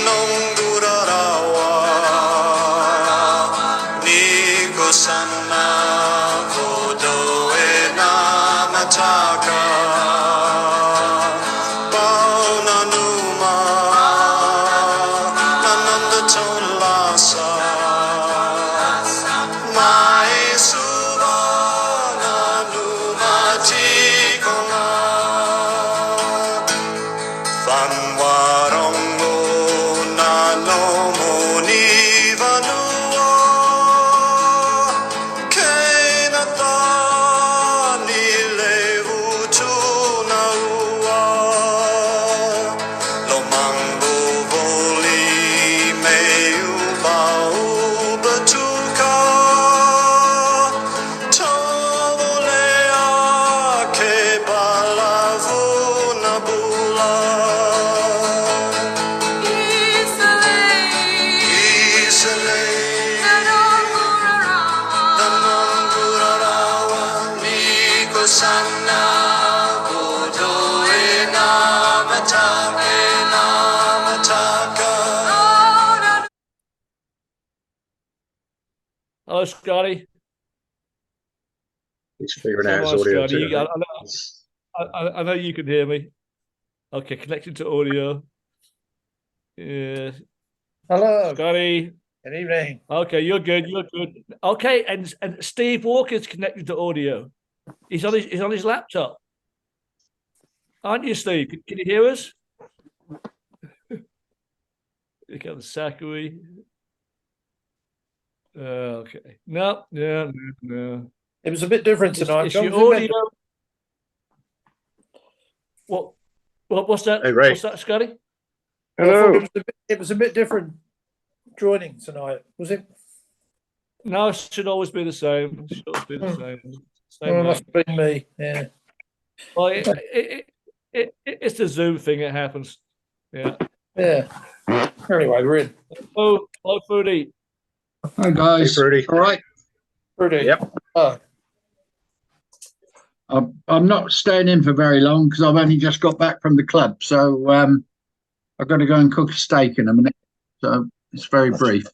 nanongurarawa Nico sana kodoe namataka Pauna numa nananda tolasa Mai subana numa tikona Fanwarongo nanomo nivanua Kenata nilevu tunaua Lomango voli meu bau batuka Tovolea ke balavu nabula Sana budoe namataka Hello, Scotty. He's figuring out Come his on, audio Scotty. too. I know you can hear me. Okay, connected to audio. Yeah, Hello. Scotty. Good evening. Okay, you're good. You're good. Okay, and Steve Walker's connected to audio. He's on his laptop. Aren't you, Steve? Can you hear us? Here comes Zachary. Okay. No. It was a bit different tonight. It's John, your was it meant audio. What's that? Hey, Ray. What's that, Scotty? I thought Hello. it was a bit different joining tonight, was it? No, it should always be the same. It should always be the same. Well, it Same must have been me. Yeah. well, it's the Zoom thing. It happens. Yeah. Yeah. Anyway, we're in. Oh, hello, Foodie. Hi guys. Hey, Fruity. All right. Pretty. Yep. Oh, I'm not staying in for very long because I've only just got back from the club. So I've got to go and cook a steak in a minute. So it's very brief.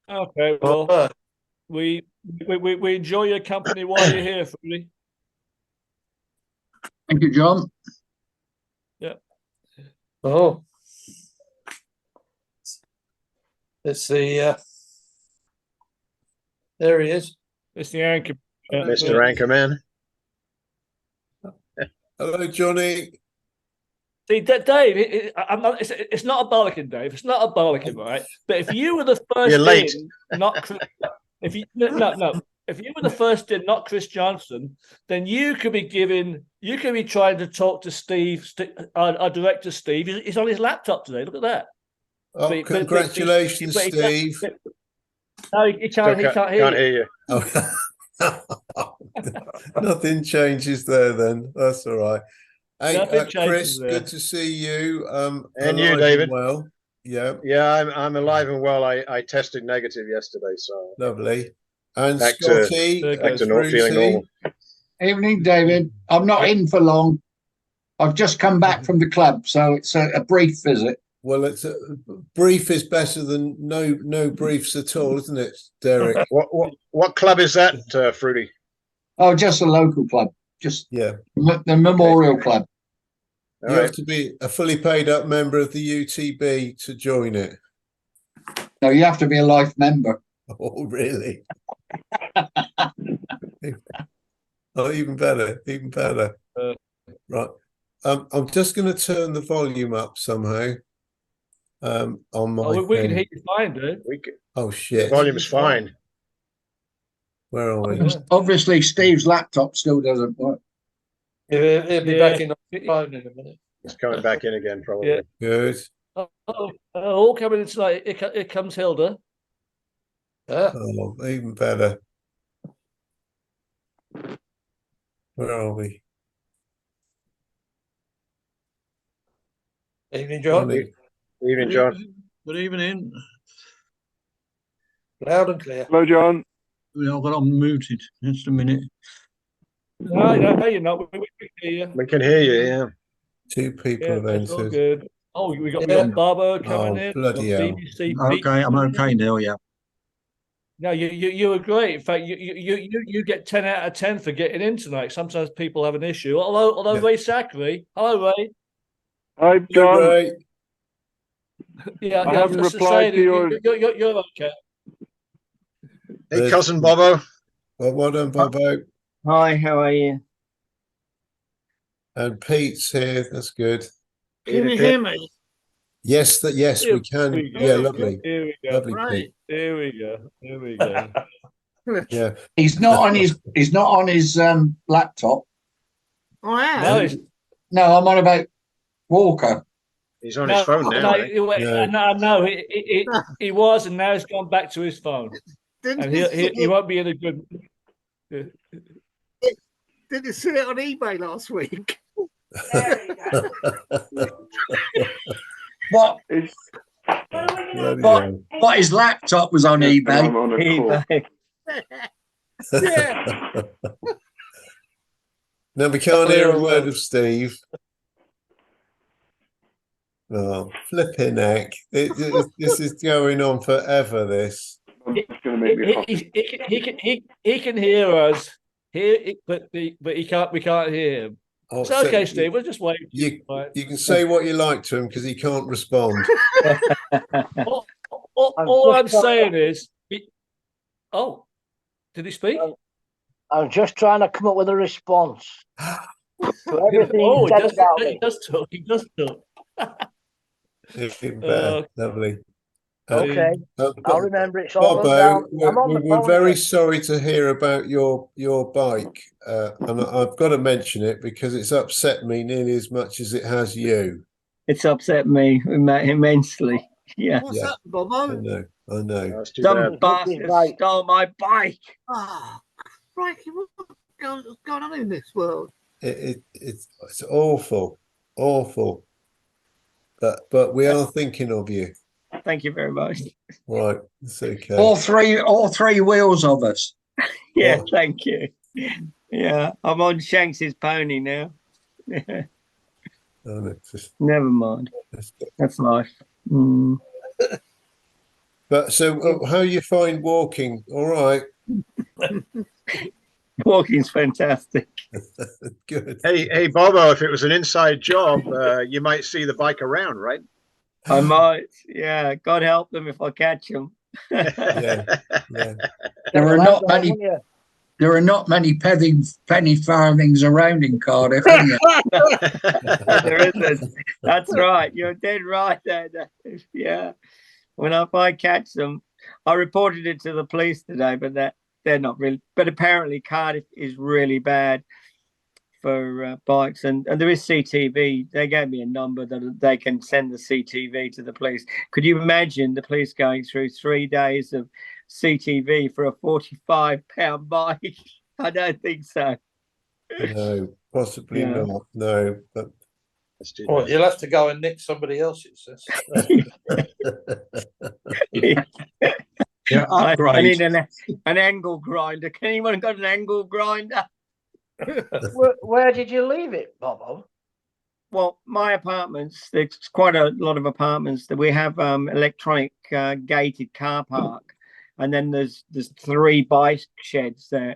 Okay. Well, we enjoy your company while you're here, Foodie. Thank you, John. oh. Let's see. There he is. It's the anchor. Mr. Anchorman. Hello Johnny See, Dave, I'm not. It's not a bollocking, Dave. It's not a bollocking, right? But if you were the first You're late. in, not Chris, if you no, if you were the first in, not Chris Johnson, then you could be trying to talk to Steve, our director, Steve. He's on his laptop today. Look at that. Oh, But- congratulations but he can't- Steve No, he can't. He can't hear you. Can't hear you. Oh. Nothing changes there then. That's all right. Hey, Nothing Chris, changes there. good to see you. And you, alive David. Well, yeah, Yeah, I'm alive and well. I tested negative yesterday, so lovely. And Back to- Scotty, back to not feeling normal. Evening, David. I'm not in for long. I've just come back from the club, so it's a brief visit. Well, it's brief is better than no briefs at all, isn't it, Derek? What club is that, Fruity? Oh, just a local club, just Yeah, the Memorial Club. All you right. have to be a fully paid up member of the UTB to join it. No, you have to be a life member. Oh, really? Oh, even better, even better. Right. I'm just going to turn the volume up somehow. On my Oh, we can thing. hear you fine, dude. Oh The shit! volume's fine. Where are we? Yeah. Obviously, Steve's laptop still doesn't work. He'll be Yeah. back in on the phone in a minute. It's coming back in again, probably. Yeah. Good. All coming in tonight. Here comes Hilda. Yeah. Oh, even better. Where are we? Evening, John. Johnny. Evening, John. Good evening. Loud and clear. Hello, John. I've got on muted. Just a minute. No, you're not. We can hear you. We can hear you, yeah. Two people Yeah, have it's all entered. good. Oh, we got Yeah. Barbo coming Oh, in. bloody hell. BBC. Okay, I'm okay now. Yeah. No, you were great. In fact, you get 10 out of 10 for getting in tonight. Sometimes people have an issue. Although Yeah. Ray Zachary, hello Ray. Hi, Good, John. Ray. Yeah, I yeah. haven't Just replied to your. You're okay. Hey, There's- cousin Bobo. Well done, Bobo. Hi, how are you? And Pete's here. That's good. Can you hear me? Yes, Here we can. we go. Yeah, lovely. Here we go. Lovely, Right. Pete. Here we go. Here we go. Yeah. He's not on his laptop. I am. No, it's, No, I'm on about Walker. He's on his phone now. eh? no, he was, and now he's gone back to his phone, Didn't and you he won't be in a good. did you see it on eBay last week? What? It's, Bloody What? hell. What? His laptop was on I'm eBay. on a call. Yeah. No, we can't hear a word of Steve. Oh, flipping heck. This is going on forever, this. I'm just going to make me a coffee. He can hear us, but he can't. We can't hear him. Oh, It's so okay, Steve. We'll just wait. You Right. can say what you like to him because he can't respond. All I'm saying is, did he speak? I'm just trying to come up with a response to everything Oh, you said about he me. does talk. He does talk. Even better. Lovely. Okay, Uh, I'll remember it's all Bobo, down. I'm on the we're phone very here. sorry to hear about your bike, and I've got to mention it because it's upset me nearly as much as it has you. It's upset me immensely. Yeah. What's Yeah. up, Bobo? I know. That's too Some bad. bastard Right. stole my bike. Oh, crikey, what's going on in this world? It's awful, awful. But we are thinking of you. Thank you very much. Right, it's okay. All three wheels of us. Yeah, Oh. thank you. Yeah, I'm on Shanks's pony now. Oh, no, Never mind. That's life. Mm. But so, how you find walking? All right, Walking's fantastic. good. Hey, Bobo, if it was an inside job, you might see the bike around, right? I might. Yeah, God help them if I catch them. Yeah. There are not many. Wouldn't you? There are not many penny farthings around in Cardiff, are there? There isn't. That's right. You're dead right there, Dave. Yeah. If I catch them, I reported it to the police today, but they're not really. But apparently, Cardiff is really bad for bikes, and there is CTV. They gave me a number that they can send the CTV to the police. Could you imagine the police going through 3 days of CTV for a £45 bike? I don't think so. No, possibly Yeah. not. No, but That's too Well, bad. you'll have to go and nick somebody else's. Yeah, I upgrade. need an angle grinder. Can anyone got an angle grinder? Where did you leave it, Bobo? Well, my apartments, there's quite a lot of apartments that we have electronic gated car park. And then there's 3 bike sheds there,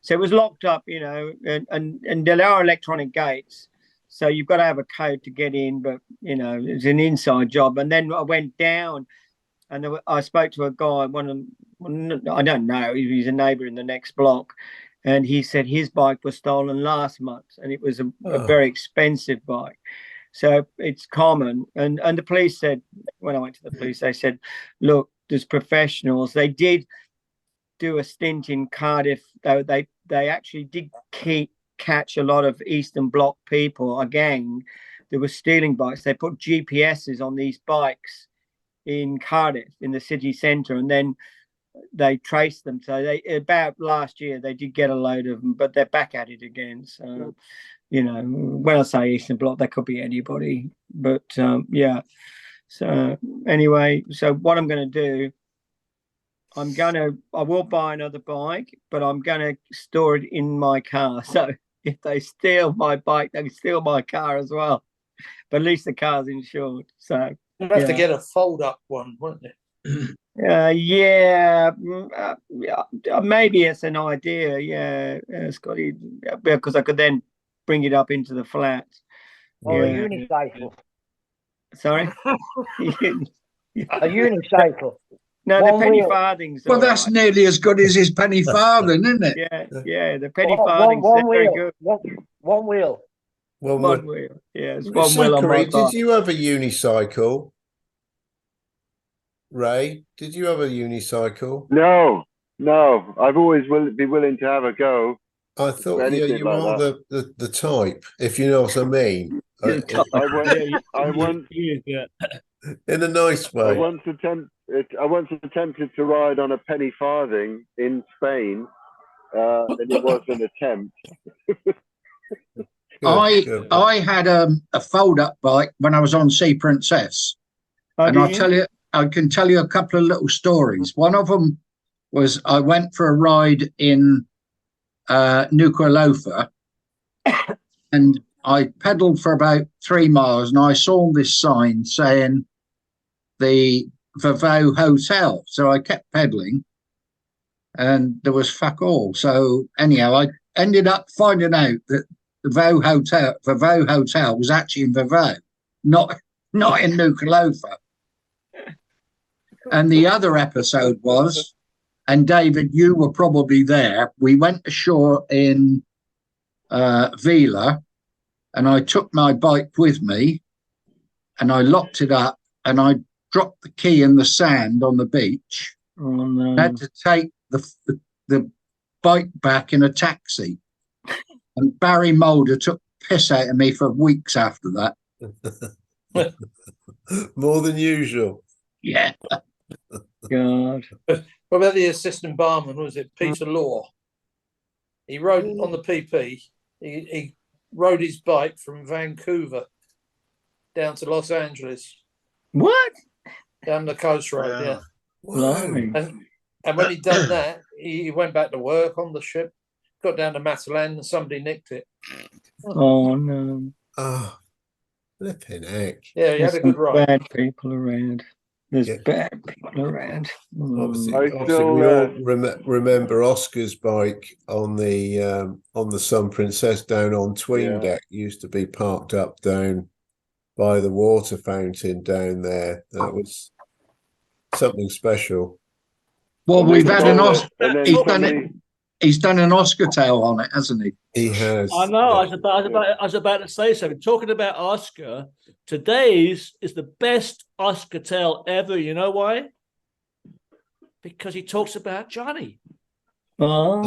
So it was locked up, and there are electronic gates. So you've got to have a code to get in, but, it's an inside job. And then I went down and I spoke to a guy, I don't know, he's a neighbor in the next block. And he said his bike was stolen last month and it was a very expensive bike. So it's common. And the police said, when I went to the police, they said, look, there's professionals. They did do a stint in Cardiff, though they actually did catch a lot of Eastern Bloc people, a gang that was stealing bikes. They put GPSs on these bikes in Cardiff, in the city centre, and then they traced them. So about last year, they did get a load of them, but they're back at it again. So, when I say Eastern Bloc, that could be anybody. But yeah. So anyway, so what I'm going to do, I will buy another bike, but I'm going to store it in my car. So if they steal my bike, they can steal my car as well. but at least the car's insured. So You'd have to Yeah. get a fold-up one, wouldn't you? maybe it's an idea. Yeah, Scotty, because I could then bring it up into the flat. Or Yeah. a unicycle. Sorry. A unicycle. No, the One penny wheel. farthings. Well, all that's right. nearly as good as his penny farthing, isn't it? Yeah, the penny One farthings. They're very wheel. good. One wheel. One One more. wheel. Yeah, it's one wheel on my Zachary, did bike. you have a unicycle? Ray, did you have a unicycle? No, I've always be willing to have a go. I thought Anything you like are the type, if you know what I mean. I once Yeah. In a nice I way. once attempted to ride on a penny farthing in Spain, and it was an attempt. Good. I had a fold-up bike when I was on Sea Princess, and I can tell you a couple of little stories. One of them was I went for a ride in Nuku'alofa, and I pedalled for about 3 miles, and I saw this sign saying the Vavau Hotel. So I kept pedaling, and there was fuck all. So anyhow, I ended up finding out that the Vavau Hotel was actually in Vavau, not in Nuku'alofa. And the other episode was, and David, you were probably there, we went ashore in Vila, and I took my bike with me, and I locked it up, and I dropped the key in the sand on the beach. Oh, no. I had to take the bike back in a taxi. And Barry Mulder took piss out of me for weeks after that. More than usual. Yeah. God. What about the assistant barman? Was it Peter Law? He rode on the PP. He rode his bike from Vancouver down to Los Angeles, What? down the coast road. Yeah. Blimey. And when he'd done that, he went back to work on the ship, got down to Matalan, and somebody nicked it. Oh no. Oh, flipping heck. Yeah, he had a good ride. Bad people around. There's Yeah. bad people around. Obviously, I obviously still, we all remember Oscar's bike on the Sun Princess down on Tween Yeah. Deck. Used to be parked up down by the water fountain down there. That was something special. Well, we've had an And then he's done somebody- it. He's done an Oscar tail on it, hasn't he? He has. I know. I yeah. was about to say something. Talking about Oscar, today's is the best Oscar tale ever. You know why? Because he talks about Johnny. Oh,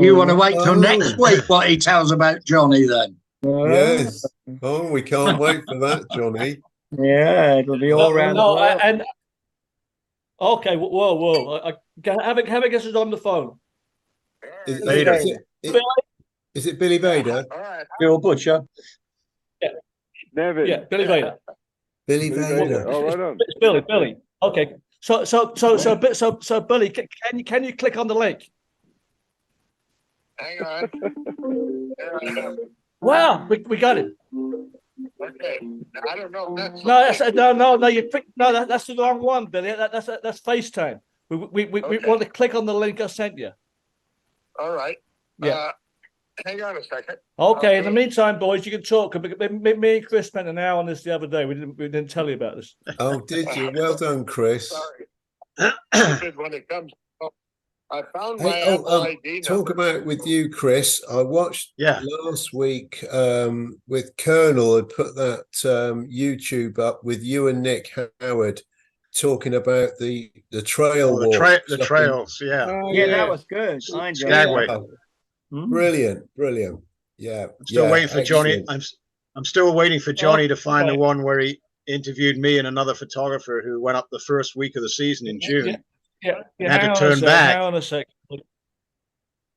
You want to wait till Oh. next week what he tells about Johnny then? yes. Oh, we can't wait for that, Johnny. Yeah, it'll be all around the world. and okay, whoa! Have a guess who's on the phone. Is, Vader. is it Billy Vader? Bill Butcher. Neville. Yeah, Billy Vader. Billy Billy Vader. Vader. Oh, right on. It's Billy. Okay. So Billy, can you click on the link? Hang on. Wow, we got it. Okay. I don't know. That's the wrong one, Billy. That's FaceTime. We want to click on the link I sent you. All right. Yeah. Hang on a second. Okay. In the meantime, boys, you can talk. Me and Chris spent an hour on this the other day. We didn't tell you about this. Oh, did you? Well done, Chris. Sorry. When it comes, I found my Hey, Apple ID talk number. about with you, Chris. I watched Yeah. last week with Colonel had put that YouTube up with you and Nick Howard talking about the trail The, walk. the trails, yeah. Yeah, that was good. I enjoyed Skagway. that. Brilliant. Yeah. I'm still waiting for Johnny. excellent. I'm still waiting for Johnny to find okay. the one where he interviewed me and another photographer who went up the first week of the season in June. Yeah. Had to hang on a turn sec, back. Hang on a sec.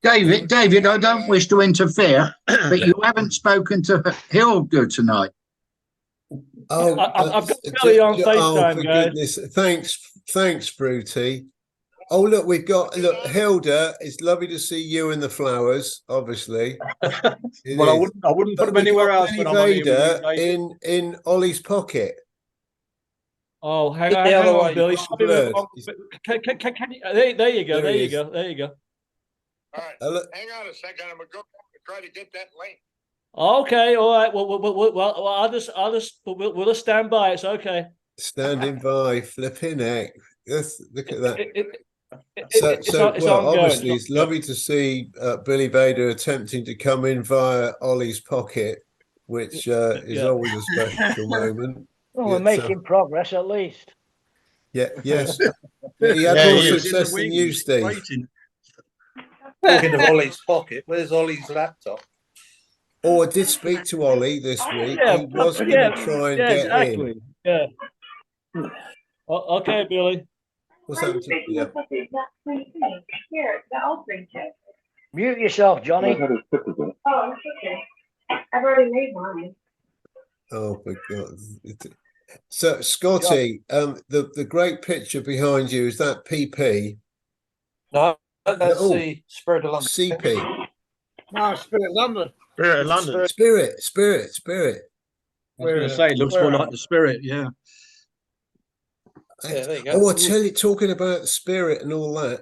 David, I don't wish to interfere, but you haven't spoken to Hilda tonight. Oh, I've got Billy on FaceTime, for guys. goodness. Thanks, Fruity. Oh, look, Hilda. It's lovely to see you in the flowers. Obviously, It Well, is. I wouldn't put But them we anywhere got else. Benny But I'm on here with you, Vader David. in Ollie's pocket. Oh, hang The on, hang other on, way. Billy. Blurred. Can you, there you go. There There he you is. go. There you go. All right, Look, hang on a second. I'm going to try to get that link. Okay, all right. Well, we'll just stand by. It's okay. standing by, flipping heck. Look at that. It's ongoing. Obviously, it's lovely to see Billy Vader attempting to come in via Ollie's pocket, which is always a special moment. Well, we're It's, making progress at least. Yeah, yes. He had Yeah, more he is. success than you, Steve. Waiting. Talking of Ollie's pocket, where's Ollie's laptop? Oh, I did speak to Ollie this week. Yeah, He was going to try and get exactly. in. Yeah. Okay, Billy. What's happened to yeah. Mute yourself, Johnny. I've already made mine. Oh my God. So Scotty, the great picture behind you, is that PP? No, that's Oh. the Spirit of London. CP. No, Spirit London. Spirit of London. Spirit. I was going to say, it looks more like the Spirit. Yeah. Yeah, there you go. Oh, I tell you, talking about Spirit and all that,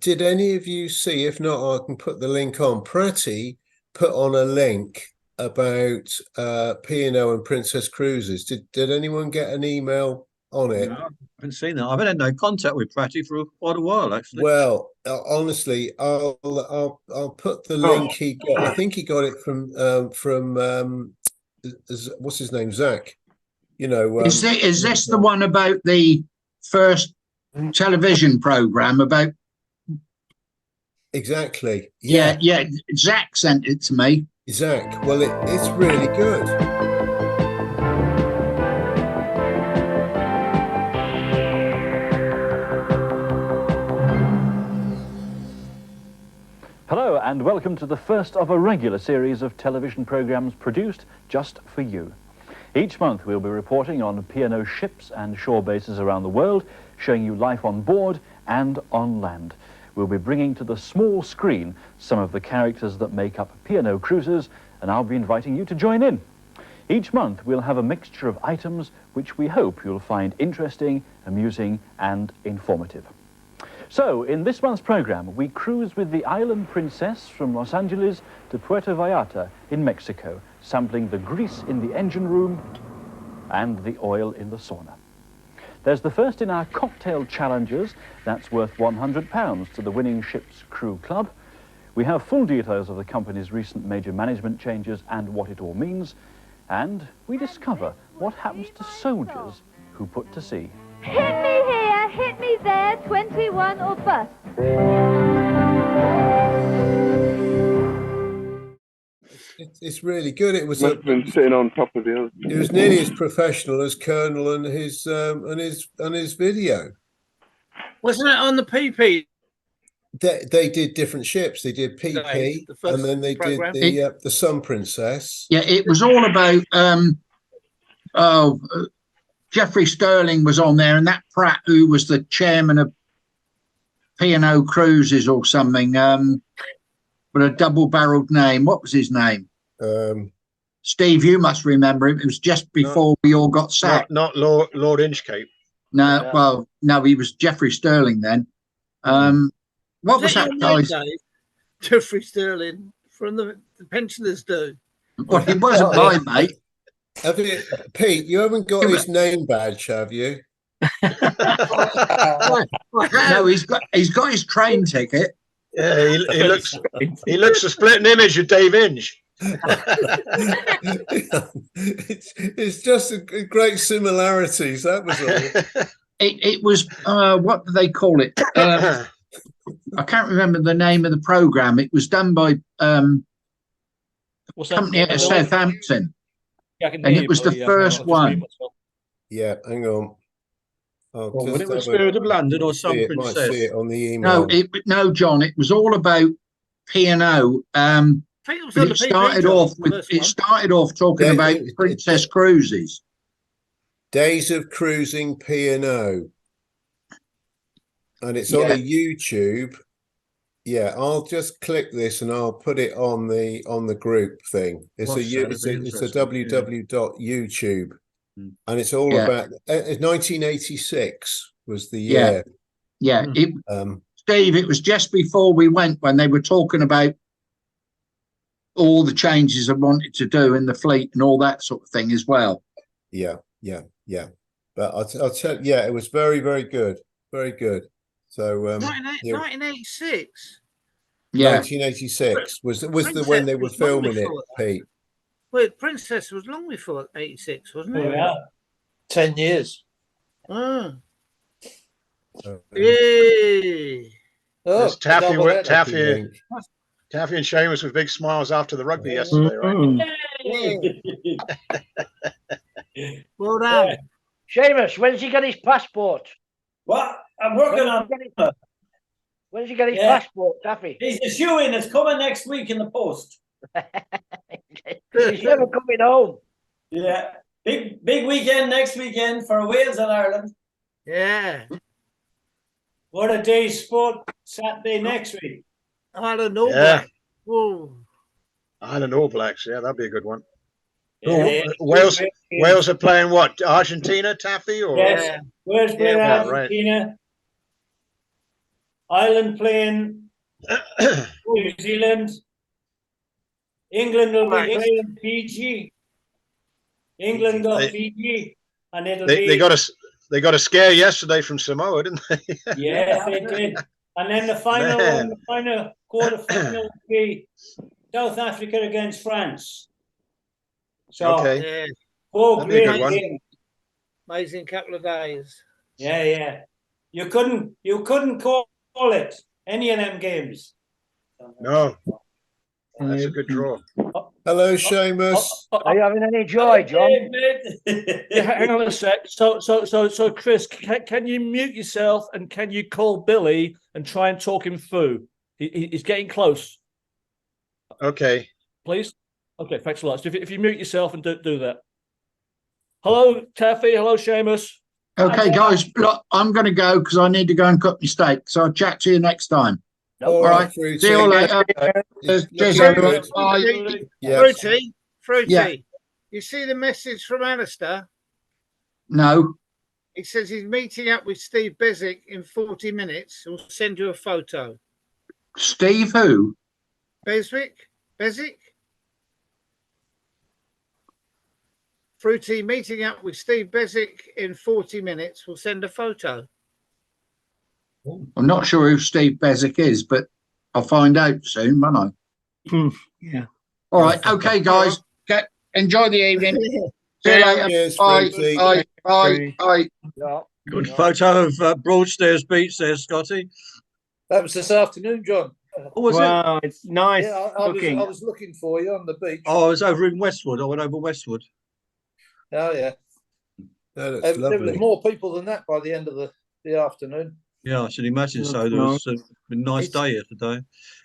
did any of you see? If not, I can put the link on. Pratty put on a link about P&O and Princess Cruises. Did anyone get an email on it? No, I haven't seen that. I've had no contact with Pratty for quite a while, actually. Well, honestly, I'll put the link he got. I think he got it from what's his name, Zach. You know, Is this the one about the first television program about? Exactly. Yeah. Zach sent it to me. Zach. Well, it's really good. Hello and welcome to the first of a regular series of television programs produced just for you. Each month we'll be reporting on P&O ships and shore bases around the world, showing you life on board and on land. We'll be bringing to the small screen some of the characters that make up P&O Cruises, and I'll be inviting you to join in. Each month we'll have a mixture of items which we hope you'll find interesting, amusing and informative. So, in this month's program, we cruise with the Island Princess from Los Angeles to Puerto Vallarta in Mexico, sampling the grease in the engine room and the oil in the sauna. There's the first in our cocktail challenges, that's worth £100 to the winning ship's crew club. We have full details of the company's recent major management changes and what it all means. And we discover what happens to soldiers who put to sea. Hit me here, hit me there, 21 or bust. It's really good. It was Must have been sitting on top of the other. it was nearly as professional as Colonel and his video. Wasn't it on the PP? They did different ships. They did PP, the first and then they programme? did the Sun Princess. Yeah, it was all about Jeffrey Sterling was on there, and that Pratt, who was the chairman of P&O Cruises or something, with a double-barreled name. What was his name? Steve, you must remember him. It was just before we all got sacked. Not Lord Inchcape. No, Yeah. well, no, he was Jeffrey Sterling then. What was that guy's? Jeffrey Sterling from the pensioners do. Well, he wasn't my mate. Have you, Pete? You haven't got his name badge, have you? No, he's got his train ticket. Yeah, he looks a splitting image of Dave Inge. it's just a great similarities. That was all. It was what do they call it? I can't remember the name of the program. It was done by company out of Southampton, and it was the first one. Yeah, hang on. Well, when it was Spirit of London or Sun Might Princess. see it on the email. No, John. It was all about P&O. But it started off talking about Princess Cruises. Days of Cruising P&O. and it's on Yeah. a YouTube. Yeah, I'll just click this and I'll put it on the group thing. It's Watch that, it's it'd be it's a interesting, yeah. www.youtube, Hmm. and it's all Yeah. about 1986 was the Yeah. year. Yeah. Mm. Steve, it was just before we went when they were talking about all the changes I wanted to do in the fleet and all that sort of thing as well. Yeah. But I'll tell yeah, it was very, very good. Very good. So 1986. Yeah. 1986 was when Princess they were was long filming it, before that. Pete. Well, Princess was long before 86, wasn't it? Yeah. 10 years. Oh. Uh, Yay. Oh, There's Taffy, double header. Taffy and Seamus with big smiles after the rugby yesterday, right? Well done. Seamus, when does he get his passport? What? I'm working on. When does he get his Yeah. passport, Taffy? He's a shoe in. It's coming next week in the post. He's never coming home. Yeah. Big weekend next weekend for Wales and Ireland. Yeah. What a day's sport Saturday next week. Ireland All Yeah. Black. Whoa. Ireland All Blacks, yeah, that'd be a good one. Yeah. Wales are playing what? Argentina, Taffy, or Yes. Wales playing Yeah, right. Argentina. Ireland playing New Zealand. England will be Right. playing Fiji. England got They- Fiji, and it'll they be got a scare yesterday from Samoa, didn't they? yes, they did. And then the final Man. one, the final quarter final will be South Africa against France. So Okay. Yeah. four That'd be a great good one. games. Amazing couple of days. Yeah. You couldn't call it any of them games. No, that's a good draw. Hello, Seamus. Are you having any joy, John? Yeah, hang on a sec. So, Chris, can you mute yourself and can you call Billy and try and talk him through? He's getting close, Okay. please. Okay, thanks a lot. So if you mute yourself and do that. Hello, Taffy. Hello, Seamus. Okay, guys, look, I'm going to go because I need to go and cook my steak. So I'll chat to you next time. All right. Fruity. See you later. It's Cheers, looking everyone. good. Bye. Yes. Fruity. Yeah. You see the message from Alistair? No. He says he's meeting up with Steve Bezic in 40 minutes. He'll send you a photo. Steve who? Bezic? Fruity meeting up with Steve Bezic in 40 minutes. We'll send a photo. I'm not sure who Steve Bezic is, but I'll find out soon, won't I? Yeah. All right. Okay, guys. Enjoy the evening. See you later. Cheers, Bye. Fruity. Bye. Bye. Bye. Yeah. Good photo of Broadstairs Beach there, Scotty. That was this afternoon, John. Oh, was it? Wow, it's nice Yeah, I looking. was looking for you on the beach. Oh, I was over in Westwood. I went over Westwood. Oh, yeah. That looks There was lovely. more people than that by the end of the afternoon. Yeah, I should imagine so. That's There was a nice It's- day here today.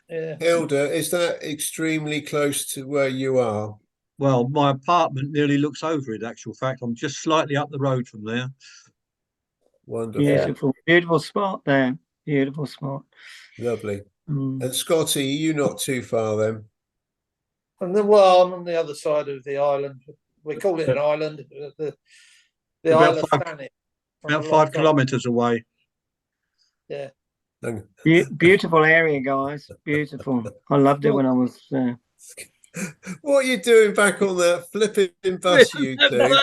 Yeah. Hilda, is that extremely close to where you are? Well, my apartment nearly looks over it, in actual fact. I'm just slightly up the road from there. Wonderful. Beautiful spot there. Beautiful spot. Lovely. Mm. And Scotty, you not too far then? And then, well, I'm on the other side of the island. We call it an island. The About Isle of five- Thanet. About 5 kilometres away. Yeah. Hang- Beautiful area, guys. Beautiful. I loved it when I was there. What are you doing back on that flipping bus, you two?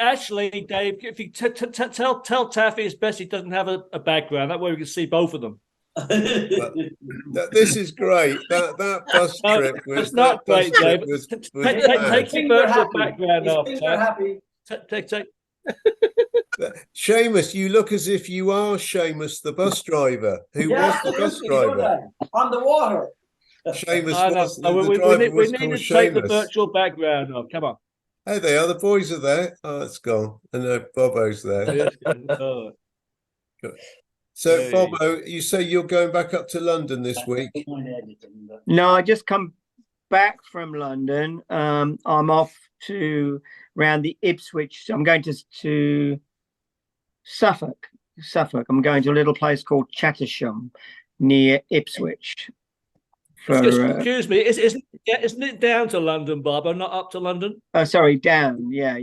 Actually, Dave, if you tell Taffy it's best he doesn't have a background. That way we can see both of them. This is great. That bus No, trip was. it's not that bus great, trip Dave. was Take mad. your virtual background off. Things are happy. Take. Seamus, you look as if you are Seamus, the bus driver. Who was the bus driver? On the water. Seamus I know. was the We driver need was to called take the Seamus. virtual background off. Come on. Hey, they are. The boys are there. Oh, it's gone. And Bobo's there. Oh. So, Hey. Bobo, you say you're going back up to London this week? No, I just come back from London. I'm off to round the Ipswich. So I'm going to Suffolk Suffolk. I'm going to a little place called Chattersham near Ipswich. For Excuse me, isn't it down to London, Bob, or not up to London? sorry, down. Yeah.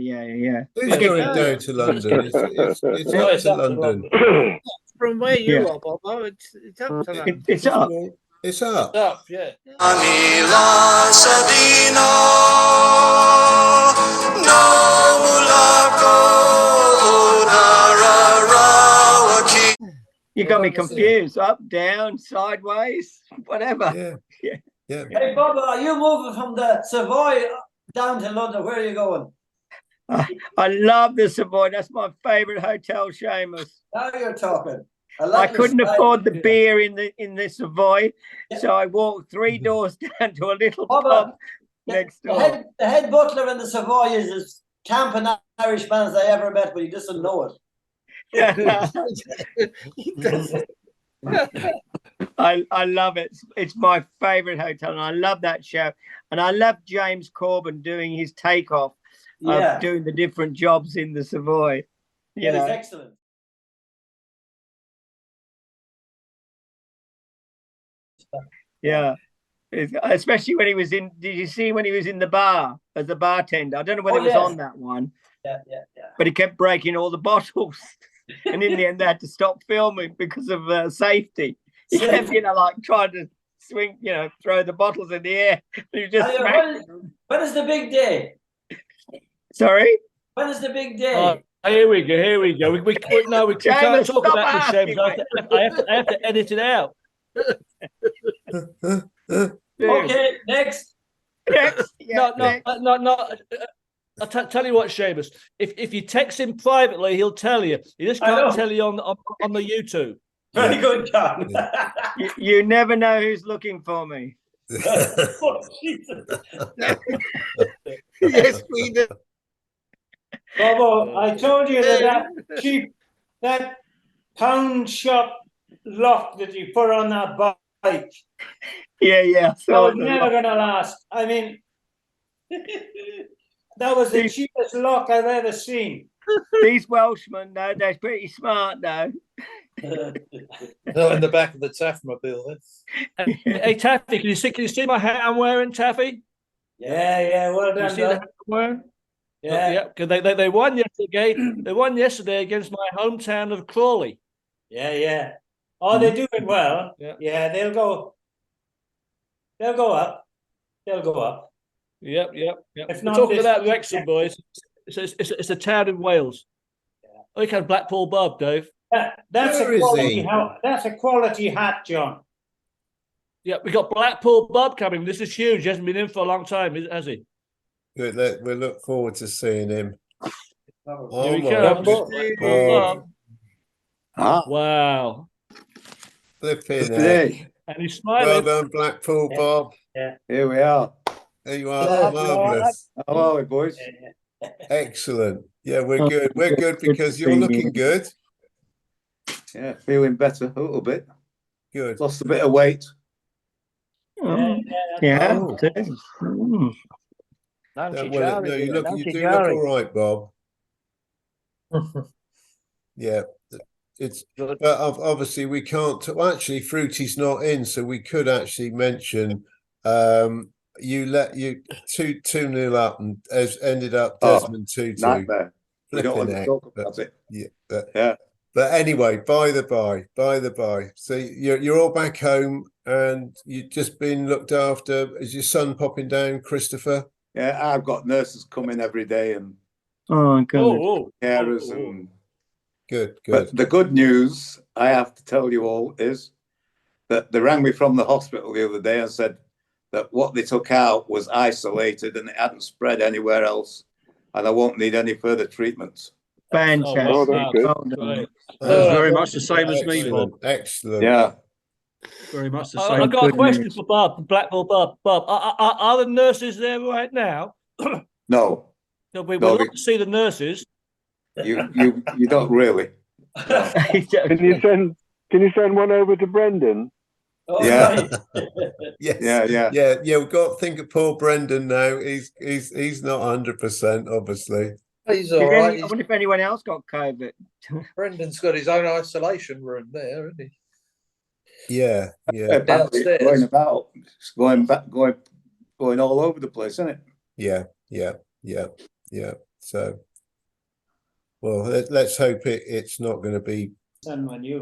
Who's going down to London? It's up to London. From where you Yeah. are, Bob, it's up to that. It's up. It's up. Up, yeah. You got me confused. Up, down, sideways, whatever. Yeah. Hey, Bob, are you moving from the Savoy down to London? Where are you going? I love the Savoy. That's my favourite hotel, Seamus. Now you're talking. I couldn't afford the beer in the Savoy, so I walked 3 doors down to a little pub next door. The head butler in the Savoy is as camp an Irishman as I ever met, but he doesn't know it. I love it. It's my favourite hotel, and I love that show. And I love James Corbin doing his takeoff of doing the different jobs in the Savoy. You know, it's excellent. Yeah. Especially when he was in. Did you see when he was in the bar as the bartender? I don't know whether it was on that one. Yeah. But he kept breaking all the bottles, and in the end, they had to stop filming because of safety. He kept, like trying to swing, throw the bottles in the air. He was just when is the big day? Sorry. When is the big day? Here we go. We can't talk about this, James. I have to edit it out. Okay, next. No. I'll tell you what, Seamus. If you text him privately, he'll tell you. He just can't tell you on the YouTube. Very good, John. You never know who's looking for me. Yes, we do. Bobo, I told you that pound shop lock that you put on that bike. Yeah. That was never going to last. I mean, that was the cheapest lock I've ever seen. These Welshmen, though, they're pretty smart, though. Not in the back of the Taffmobile. Hey, Taffy, can you see my hat I'm wearing, Taffy? Yeah, well Can you done, see the hat I'm wearing? Yeah. Because they won yesterday. They won yesterday against my hometown of Crawley. Yeah. Oh, they're doing well. Yeah, they'll go up. Yep. If not, talking about Wrexham, boys. It's a town in Wales. Yeah. Okay, Blackpool Bob, Dave. That's a quality hat, John. Yeah, we got Blackpool Bob coming. This is huge. He hasn't been in for a long time, has he? Good. We look forward to seeing him. Here he comes. Wow. Flipping and he's smiling. Well done, Blackpool Bob. Yeah. Here we are. There you are. Marvellous. How are we, boys? Excellent. Yeah, we're good. We're good because you're looking good. Yeah, feeling better a little bit. Good. Lost a bit of weight. Yeah. You do look all right, Bob. Yeah. But obviously we can't. Well, actually, Fruity's not in, so we could actually mention. You 2-0 up and has ended up Desmond 2-2. Nightmare. We don't want to talk about it. Yeah. But anyway, by the by. So you're all back home and you've just been looked after. Is your son popping down, Christopher? Yeah, I've got nurses coming every day and carers and. Good. But the good news I have to tell you all is that they rang me from the hospital the other day and said that what they took out was isolated and it hadn't spread anywhere else, and I won't need any further treatments. Fantastic. Very much the same as me, Bob. Excellent. Yeah. Very much the same. I've got a question for Bob, Blackpool Bob. Bob, are the nurses there right now? No. We'd love to see the nurses. You don't really. No. Can you send one over to Brendan? Yeah. Yes. Yeah. We've got to think of poor Brendan now. He's not 100%, obviously. He's all right. I wonder if anyone else got COVID. Brendan's got his own isolation room there, isn't he? Yeah, yeah, Apparently it's going about, it's going all over the place, isn't it? yeah, yeah, yeah, yeah. So, well, let's hope it's not going to be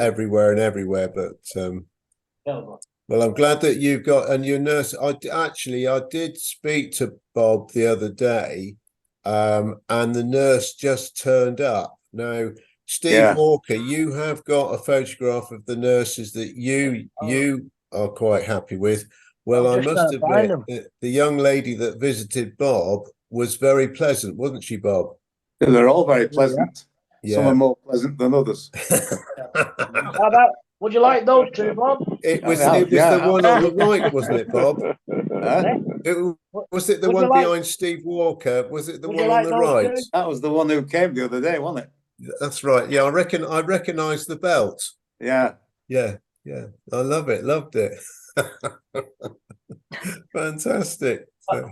everywhere and everywhere. But well, I'm glad that you've got, and your nurse. I did speak to Bob the other day, and the nurse just turned up. Now, Steve Walker, you have got a photograph of the nurses that you are quite happy with. Well, I must admit, the young lady that visited Bob was very pleasant, wasn't she, Bob? Yeah, they're all very pleasant. Yeah. Some are more pleasant than others. How about, would you like those two, Bob? It was the one on the right, wasn't it, Bob? Was it the one behind Steve Walker? Was it the one on the right? That was the one who came the other day, wasn't it? That's right. Yeah, I recognise the belt. Yeah. Yeah, yeah. I love it. Loved it. Fantastic. So,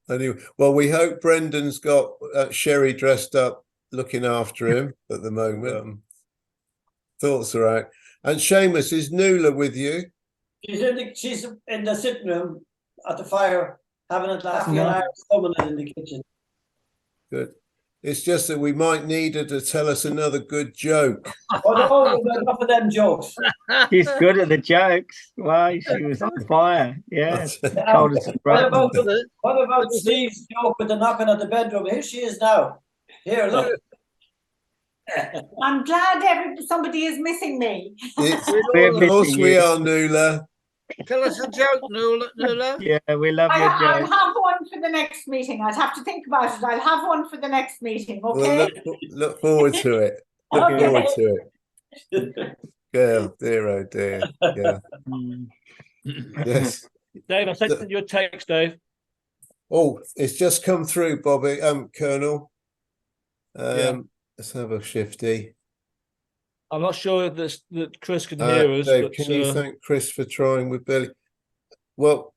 anyway, well, we hope Brendan's got Sherry dressed up, looking after him at the moment. Thoughts are out. And Seamus, is Nuala with you? She's in the sitting room at the fire, having a glass of Irish lemonade in the kitchen. Good. It's just that we might need her to tell us another good joke. Oh no, we've got enough of them jokes. She's good at the jokes. Wow, she was on fire. Yeah. What about Steve's joke with the knocking at the bedroom? Here she is now. Here, look. I'm glad somebody is missing me. Of course we are, Nuala. Tell us a joke, Nuala. Yeah, we love your I'll joke. have one for the next meeting. I'd have to think about it. I'll have one for the next meeting, okay? Well, look forward to it. Look forward to it. Girl, dear, oh dear. Yeah. Yes. Dave, I sent you a text, Dave. Oh, it's just come through, Bobby. Colonel. Let's have a shifty. I'm not sure that Chris can hear us. Dave, but, can you thank Chris for trying with Billy? Well,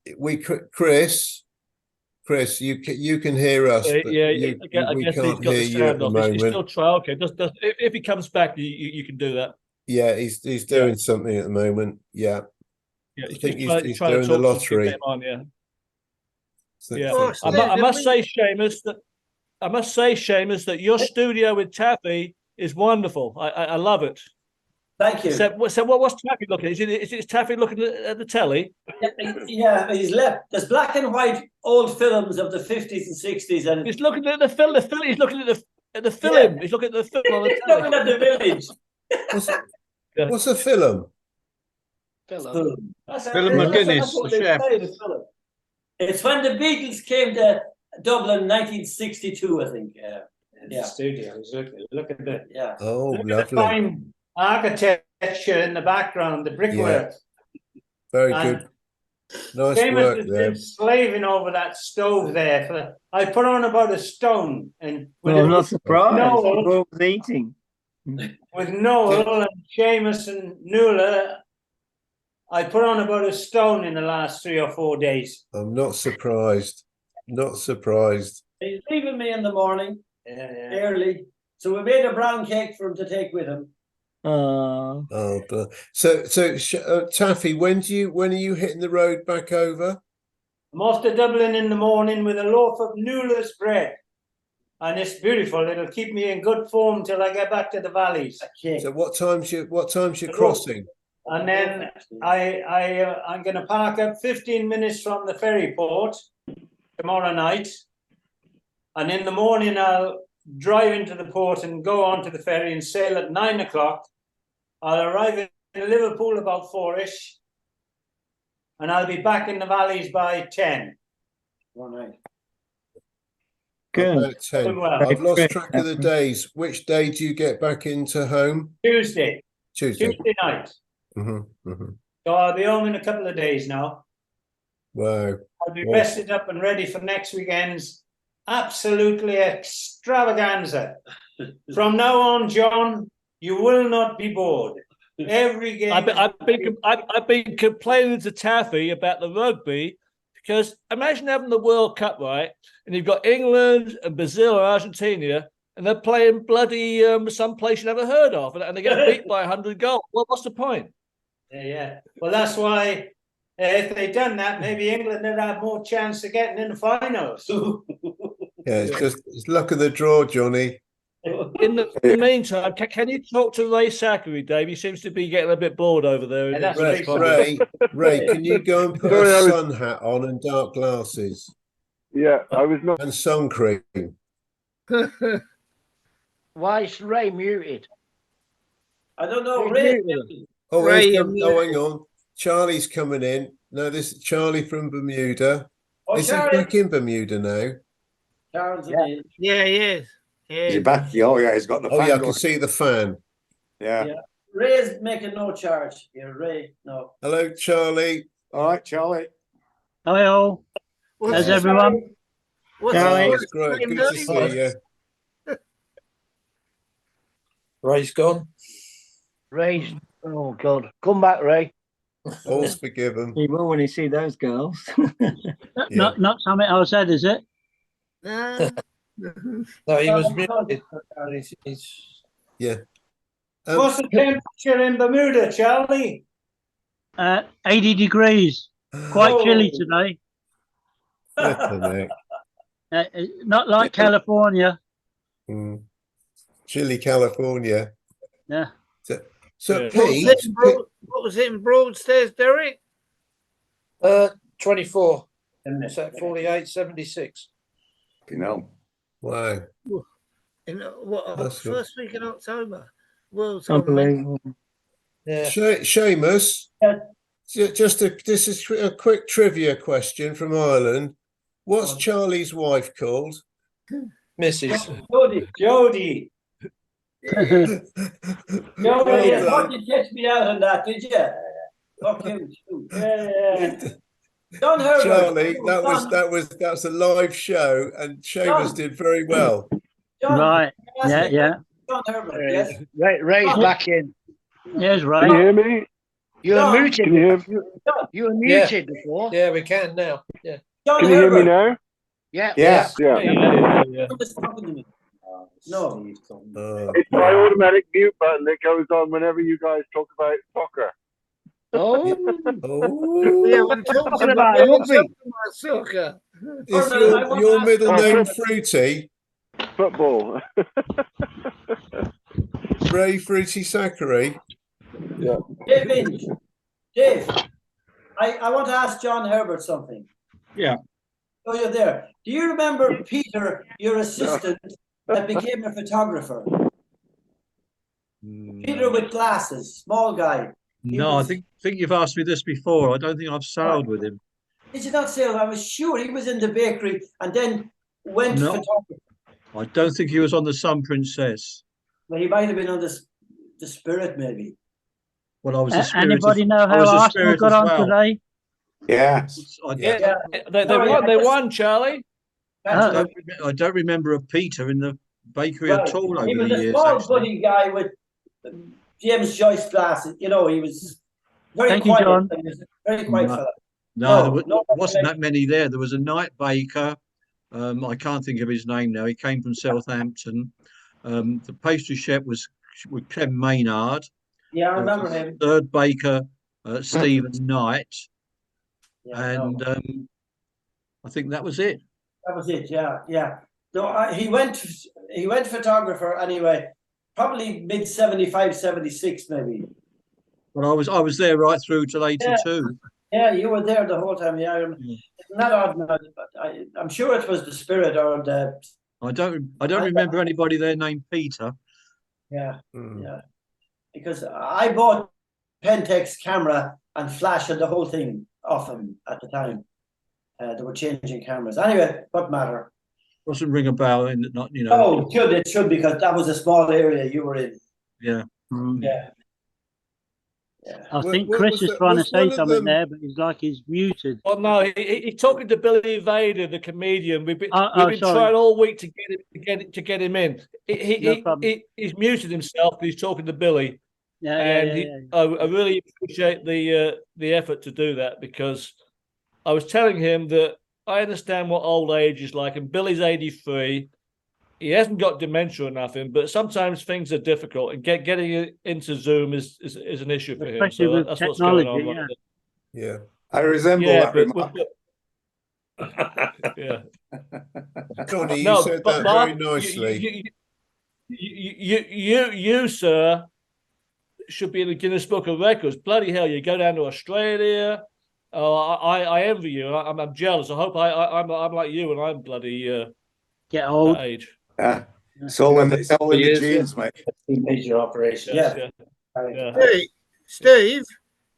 Chris, you can hear us. But I guess we he's can't got hear the you at sound the off. He's moment. still trying. Okay, if he comes back, you can do that. Yeah, he's doing something at the moment. Yeah, Yeah, I think trying he's to doing the talk to lottery. him on, yeah. So- Yeah, so- I must say, Seamus, that your studio with Taffy is wonderful. I love it. Thank you. So what's Taffy looking at? Is it Taffy looking at the telly? Yeah, he's left. There's black and white old films of the 50s and 60s, and He's looking at the film. He's looking at the film. He's looking at the film on the he's telly. looking at the village. What's a film? Philip McGuinness, the chef. It's when the Beatles came to Dublin, 1962, I think. The studio. Look at the Oh, look at the lovely. fine architecture in the background, the brickwork. Very And good. Nice Seamus work has there. been slaving over that stove there. I put on about a stone, and Well, I'm not surprised. Noel, Who was eating? with Noel and Seamus and Nuala, I put on about a stone in the last 3 or 4 days. I'm not surprised. Not surprised. He's leaving me in the morning early, so we made a brown cake for him to take with him. Oh, but so Taffy, when are you hitting the road back over? I'm off to Dublin in the morning with a loaf of Nuala's bread. And it's beautiful. It'll keep me in good form till I get back to the valleys. So what time's your crossing? And then I'm going to park up 15 minutes from the ferry port tomorrow night. And in the morning, I'll drive into the port and go on to the ferry and sail at 9 o'clock. I'll arrive in Liverpool about 4-ish. And I'll be back in the valleys by 10. One night. good. About 10. Well. I've lost track of the days. Which day do you get back into home? Tuesday Tuesday. night. Mm-hmm, mm-hmm. So I'll be home in a couple of days now. Wow. I'll be Wow. rested up and ready for next weekend's absolutely extravaganza. From now on, John, you will not be bored. Every game. I've been complaining to Taffy about the rugby Because imagine having the World Cup, right? And you've got England and Brazil or Argentina, and they're playing bloody some place you never heard of, and they get beat by 100 goals. Well, what's the point? Yeah. Well, that's why if they'd done that, maybe England would have more chance of getting in the finals. Yeah, it's luck of the draw, Johnny. In the meantime, can you talk to Ray Zachary, Dave? He seems to be getting a bit bored over there. Yeah, that's Ray, can you go and put Sorry, a I was- sun hat on and dark glasses Yeah, I was not. and sun cream? Why is Ray muted? I don't know. He's Ray, muted. Oh, Ray, he's you're oh, hang on. Charlie's coming in. No, this is Charlie from Bermuda. Oh, Is Charlie. he back in Bermuda now? Charles, Yeah, he is. Is he back? Oh, yeah, he's got the Oh, fan yeah, I going. can see the fan. Yeah. Yeah. Ray's making no charge here. Ray, no. Hello, Charlie. All right, Charlie. Hi all. What's How's his everyone? name? What's Charlie. Oh, his it's great. name, Good to Dave? see you. Ray's gone. Ray's, oh God, come back, Ray. All's forgiven. He will when he see those girls. Yeah. Not something I said, is it? No. No, he was muted. He's Yeah. What's the temperature in Bermuda, Charlie? 80 degrees. Quite Oh. chilly today. Flippin' heck. Not like California. Mm. Chile, California. Yeah. So Yeah. Pete, What was it in Broadstairs, Derek? 24. So 48, 76. You know. wow. In what? That's good. First week in October. World's gone mental. Unbelievable. Yeah. Seamus, this is a quick trivia question from Ireland. What's Charlie's wife called? Mrs. Jody. No, Well you done. didn't catch me out on that, did you? Fuck you. too. Yeah. John Herbert. Charlie, John, that's a live show, and Seamus John. did very well. John, Right. ask Yeah, me. yeah. John Herbert, yes. Ray's back in. Yes, Can right. you hear me? You were John, muted. Can you hear? You were Yeah. muted before. Yeah, we can now. Yeah. John Can you hear me Herbert. now? Yeah. Yeah. Yeah. Yeah. Who was talking to me? No. It's my automatic mute button that goes on whenever you guys talk about soccer. Oh. Oh, Yeah, we're talking Talking about about rugby. soccer. is I your, want your to middle ask- name Fruity? Football. Ray Fruity Zachary? Dave Inge. Dave, I want to ask John Herbert something. Yeah. Oh, you're there. Do you remember Peter, your assistant, that became a photographer? Peter with glasses, small guy. No, I think you've asked me this before. I don't think I've sailed with him. Did you not say? I was sure he was in the bakery and then went No. photographer. I don't think he was on the Sun Princess. Well, he might have been on the Spirit, maybe. Well, I was a spirit. Anybody know I how was a Arsenal spirit got as on well. today? Yeah. Yeah, they won, Charlie. I don't remember a Peter in the bakery at all over He was the a years. small, actually. buddy guy with James Joyce glasses. You know, he was very Thank you, quiet. John. He was a very quiet No. fella. No, there no, wasn't that many there. There was a night baker. I can't think of his name now. He came from Southampton. The pastry chef was Clem Maynard. Yeah, I remember him. Third baker, Stephen Knight. Yeah, And I think that was it. that was it. Yeah, yeah. No, he went photographer anyway. Probably mid 75, 76 maybe. But I was there right through till 82. Yeah, you were there the whole time. Yeah, it's not odd, but I'm sure it was the Spirit or the. I don't remember anybody there named Peter. Yeah, yeah. Because I bought Pentex camera and flash and the whole thing off him at the time. They were changing cameras. Anyway, what matter? Doesn't ring a bell, and not Oh, it should because that was a small area you were in. Yeah. Yeah. I think What Chris was is that- trying to was say one of something them- there, but he's like he's muted. Well, no, he's talking to Billy Vader, the comedian. We've been sorry. trying all week to get him in. No problem. He's muted himself. But he's talking to Billy, Yeah, and yeah, yeah, I really appreciate the effort to do that because I was telling him that I understand what old age is like, and Billy's 83. He hasn't got dementia or nothing, but sometimes things are difficult, and getting it into Zoom is an issue for him. Especially So with that's what's going on. technology, Right yeah. there. Yeah. I resemble Yeah, that but remark. yeah. Johnny, you No, said but that Mark, very nicely. you, sir, should be in the Guinness Book of Records. Bloody hell, you go down to Australia. Oh, I envy you, and I'm jealous. I hope I'm like you, and I'm bloody get old that age. Yeah. It's all in the genes, mate. Major operation. Yeah. Hey, Steve,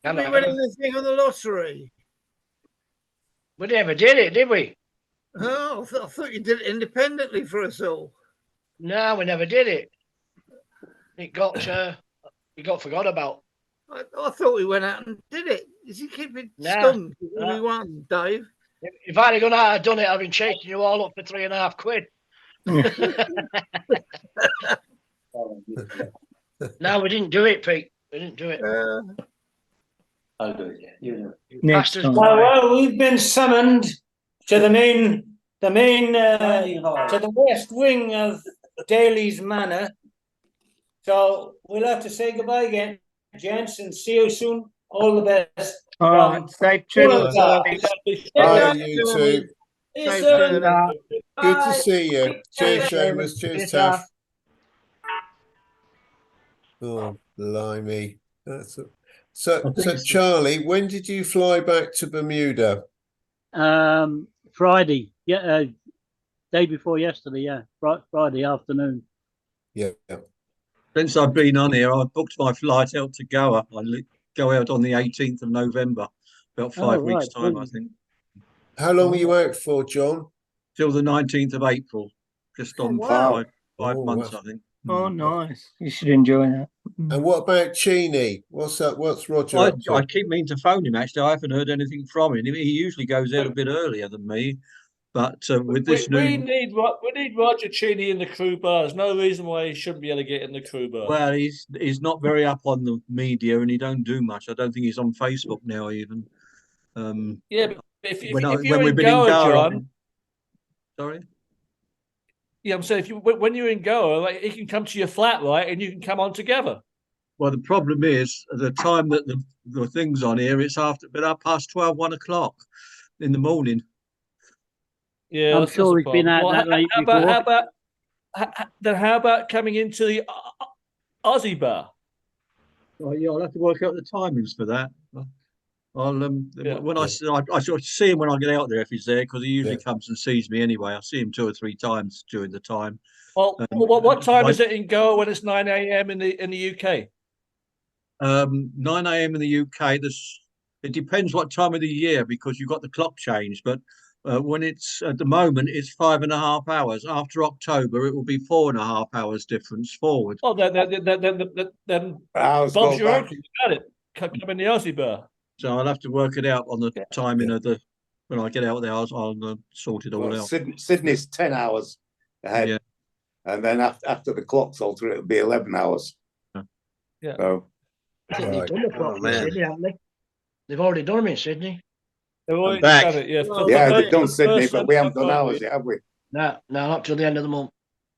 did we Hello. win anything on the lottery? We never did it, did we? Oh, I thought you did it independently for us all. No, we never did it. It got forgot about. I thought we went out and did it. Is he keeping Nah, stunned? nah. We won, Dave. If I'd have gone out and done it, I've been chasing you all up for £3.5. No, we didn't do it, Pete. We didn't do it. I'll do it. Yeah, you do it. Next time. Well, we've been summoned to the main to the west wing of Daly's Manor. So we'll have to say goodbye again, gents, and see you soon. All the best. All right, safe travels. Bye, you two. See you Safe soon. journey. Good to see you. Cheers, Seamus. Cheers, Taff. Oh, blimey. So, Charlie, when did you fly back to Bermuda? Friday, day before yesterday, yeah, Friday afternoon. Yeah. Since I've been on here, I booked my flight out to Goa. Go out on the 18th of November, about 5 weeks' right, time, I think. How long were you out for, John? Till the 19th of April, just on wow. five Oh, months, wow. I think. Oh, nice. You should enjoy that. And what about Cheney? What's up? What's Roger up to? I keep meaning to phone him, actually. I haven't heard anything from him. He usually goes out a bit earlier than me. But with this we need Roger Cheney in the crew bar. There's no reason why he shouldn't be able to get in the crew bar. Well, he's not very up on the media, and he don't do much. I don't think he's on Facebook now, even. Yeah, but if you're when we've in been in Goa, Goa, John. sorry. Yeah, I'm saying when you're in Goa, like, he can come to your flat, right, and you can come on together. Well, the problem is the time that the thing's on here. It's after about past 12, 1 o'clock in the morning. Yeah, I'm sure he's been out that late before. How about coming into the Aussie bar? Well, yeah, I'll have to work out the timings for that. When I sort of see him when I get out there if he's there, because he usually comes and sees me anyway. I see him 2 or 3 times during the time. Well, what time is it in Goa when it's 9 a.m. in the UK? 9 a.m. in the UK. It depends what time of the year because you've got the clock change. But when it's at the moment, it's 5.5 hours. After October, it will be 4.5 hours difference forward. Oh, then Bob's your uncle. Got it. Come in the Aussie bar. So I'll have to work it out on the timing of when I get out there. I'll sort it all out. Sydney's 10 hours ahead. Yeah. And then after the clock's alter, it'll be 11 hours. Yeah. So, I think they've done the clock in Sydney, haven't they? They've already done them in Sydney. They've already back. done it, yeah. Yeah, they've done Sydney, but we haven't done ours yet, have we? No, not till the end of the month.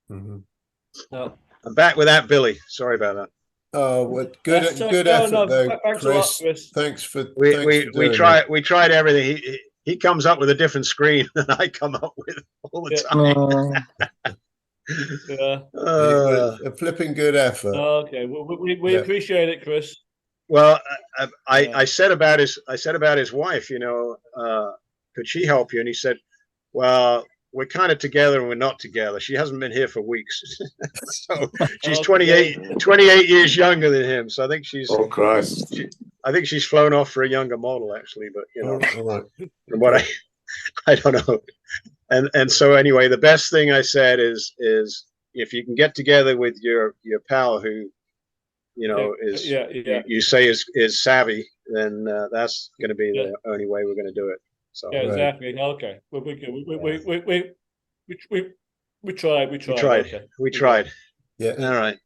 Mm-hmm. No. I'm back without Billy. Sorry about that. Oh, well, good That's effort though, thanks a lot, Chris. Chris. Thanks for We doing tried everything. He comes up with a different screen than I come up with all the time. Yeah. A flipping good effort. Okay, we appreciate it, Chris. Well, I said about his wife, could she help you? And he said, well, we're kind of together and we're not together. She hasn't been here for weeks. So she's 28 years younger than him. So I think she's, oh Christ. I think she's flown off for a younger model actually, but all right. from what I don't know. And so anyway, the best thing I said is if you can get together with your pal who, you say is savvy, then that's going to be the only way we're going to do it. So yeah, exactly. Okay, we tried. We tried. Yeah. All right.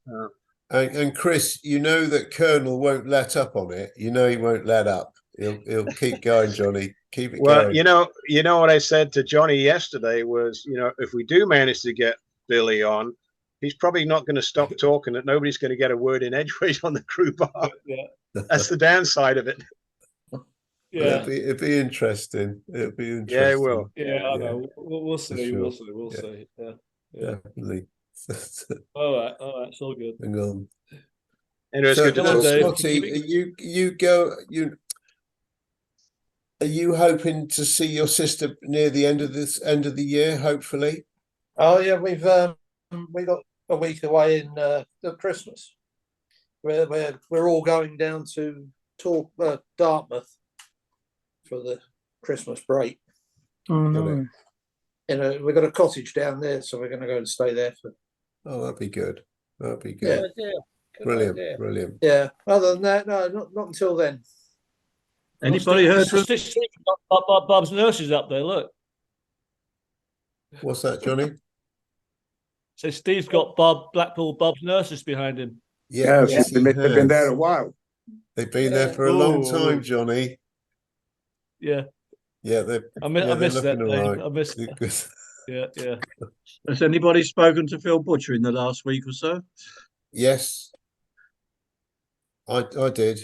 And Chris, you know that Colonel won't let up on it. You know he won't let up. He'll keep going, Johnny. Keep it Well, going. you know what I said to Johnny yesterday was, if we do manage to get Billy on, he's probably not going to stop talking. That nobody's going to get a word in edgeways on the crew bar. Yeah. That's the downside of it. Yeah. It'd be interesting. It'd be interesting. Yeah, it will. Yeah, I know. We'll for see. We'll sure. see. We'll Yeah. see. Yeah. Yeah. Definitely. All right. It's all good. Hang on. Anyway, it's So, good to talk to you. Scotty, are you hoping to see your sister near the end of the year? Hopefully. Oh yeah, we got a week away in Christmas. We're all going down to Dartmouth for the Christmas break. Oh no. We've got a cottage down there, so we're going to go and stay there for. Oh, that'd be good. That'd be Yeah. good. Good Brilliant. idea. Brilliant. Yeah. Other than that, no, not until then. Anybody heard from? Bob's nurses up there. Look. What's that, Johnny? So Steve's got Blackpool Bob's nurses behind him. Yes, they've been there a while. They've been there for a long Ooh. time, Johnny. Yeah. Yeah, I missed that. looking Dave. all right. I missed They're that. good. Yeah. Has anybody spoken to Phil Butcher in the last week or so? Yes, I did.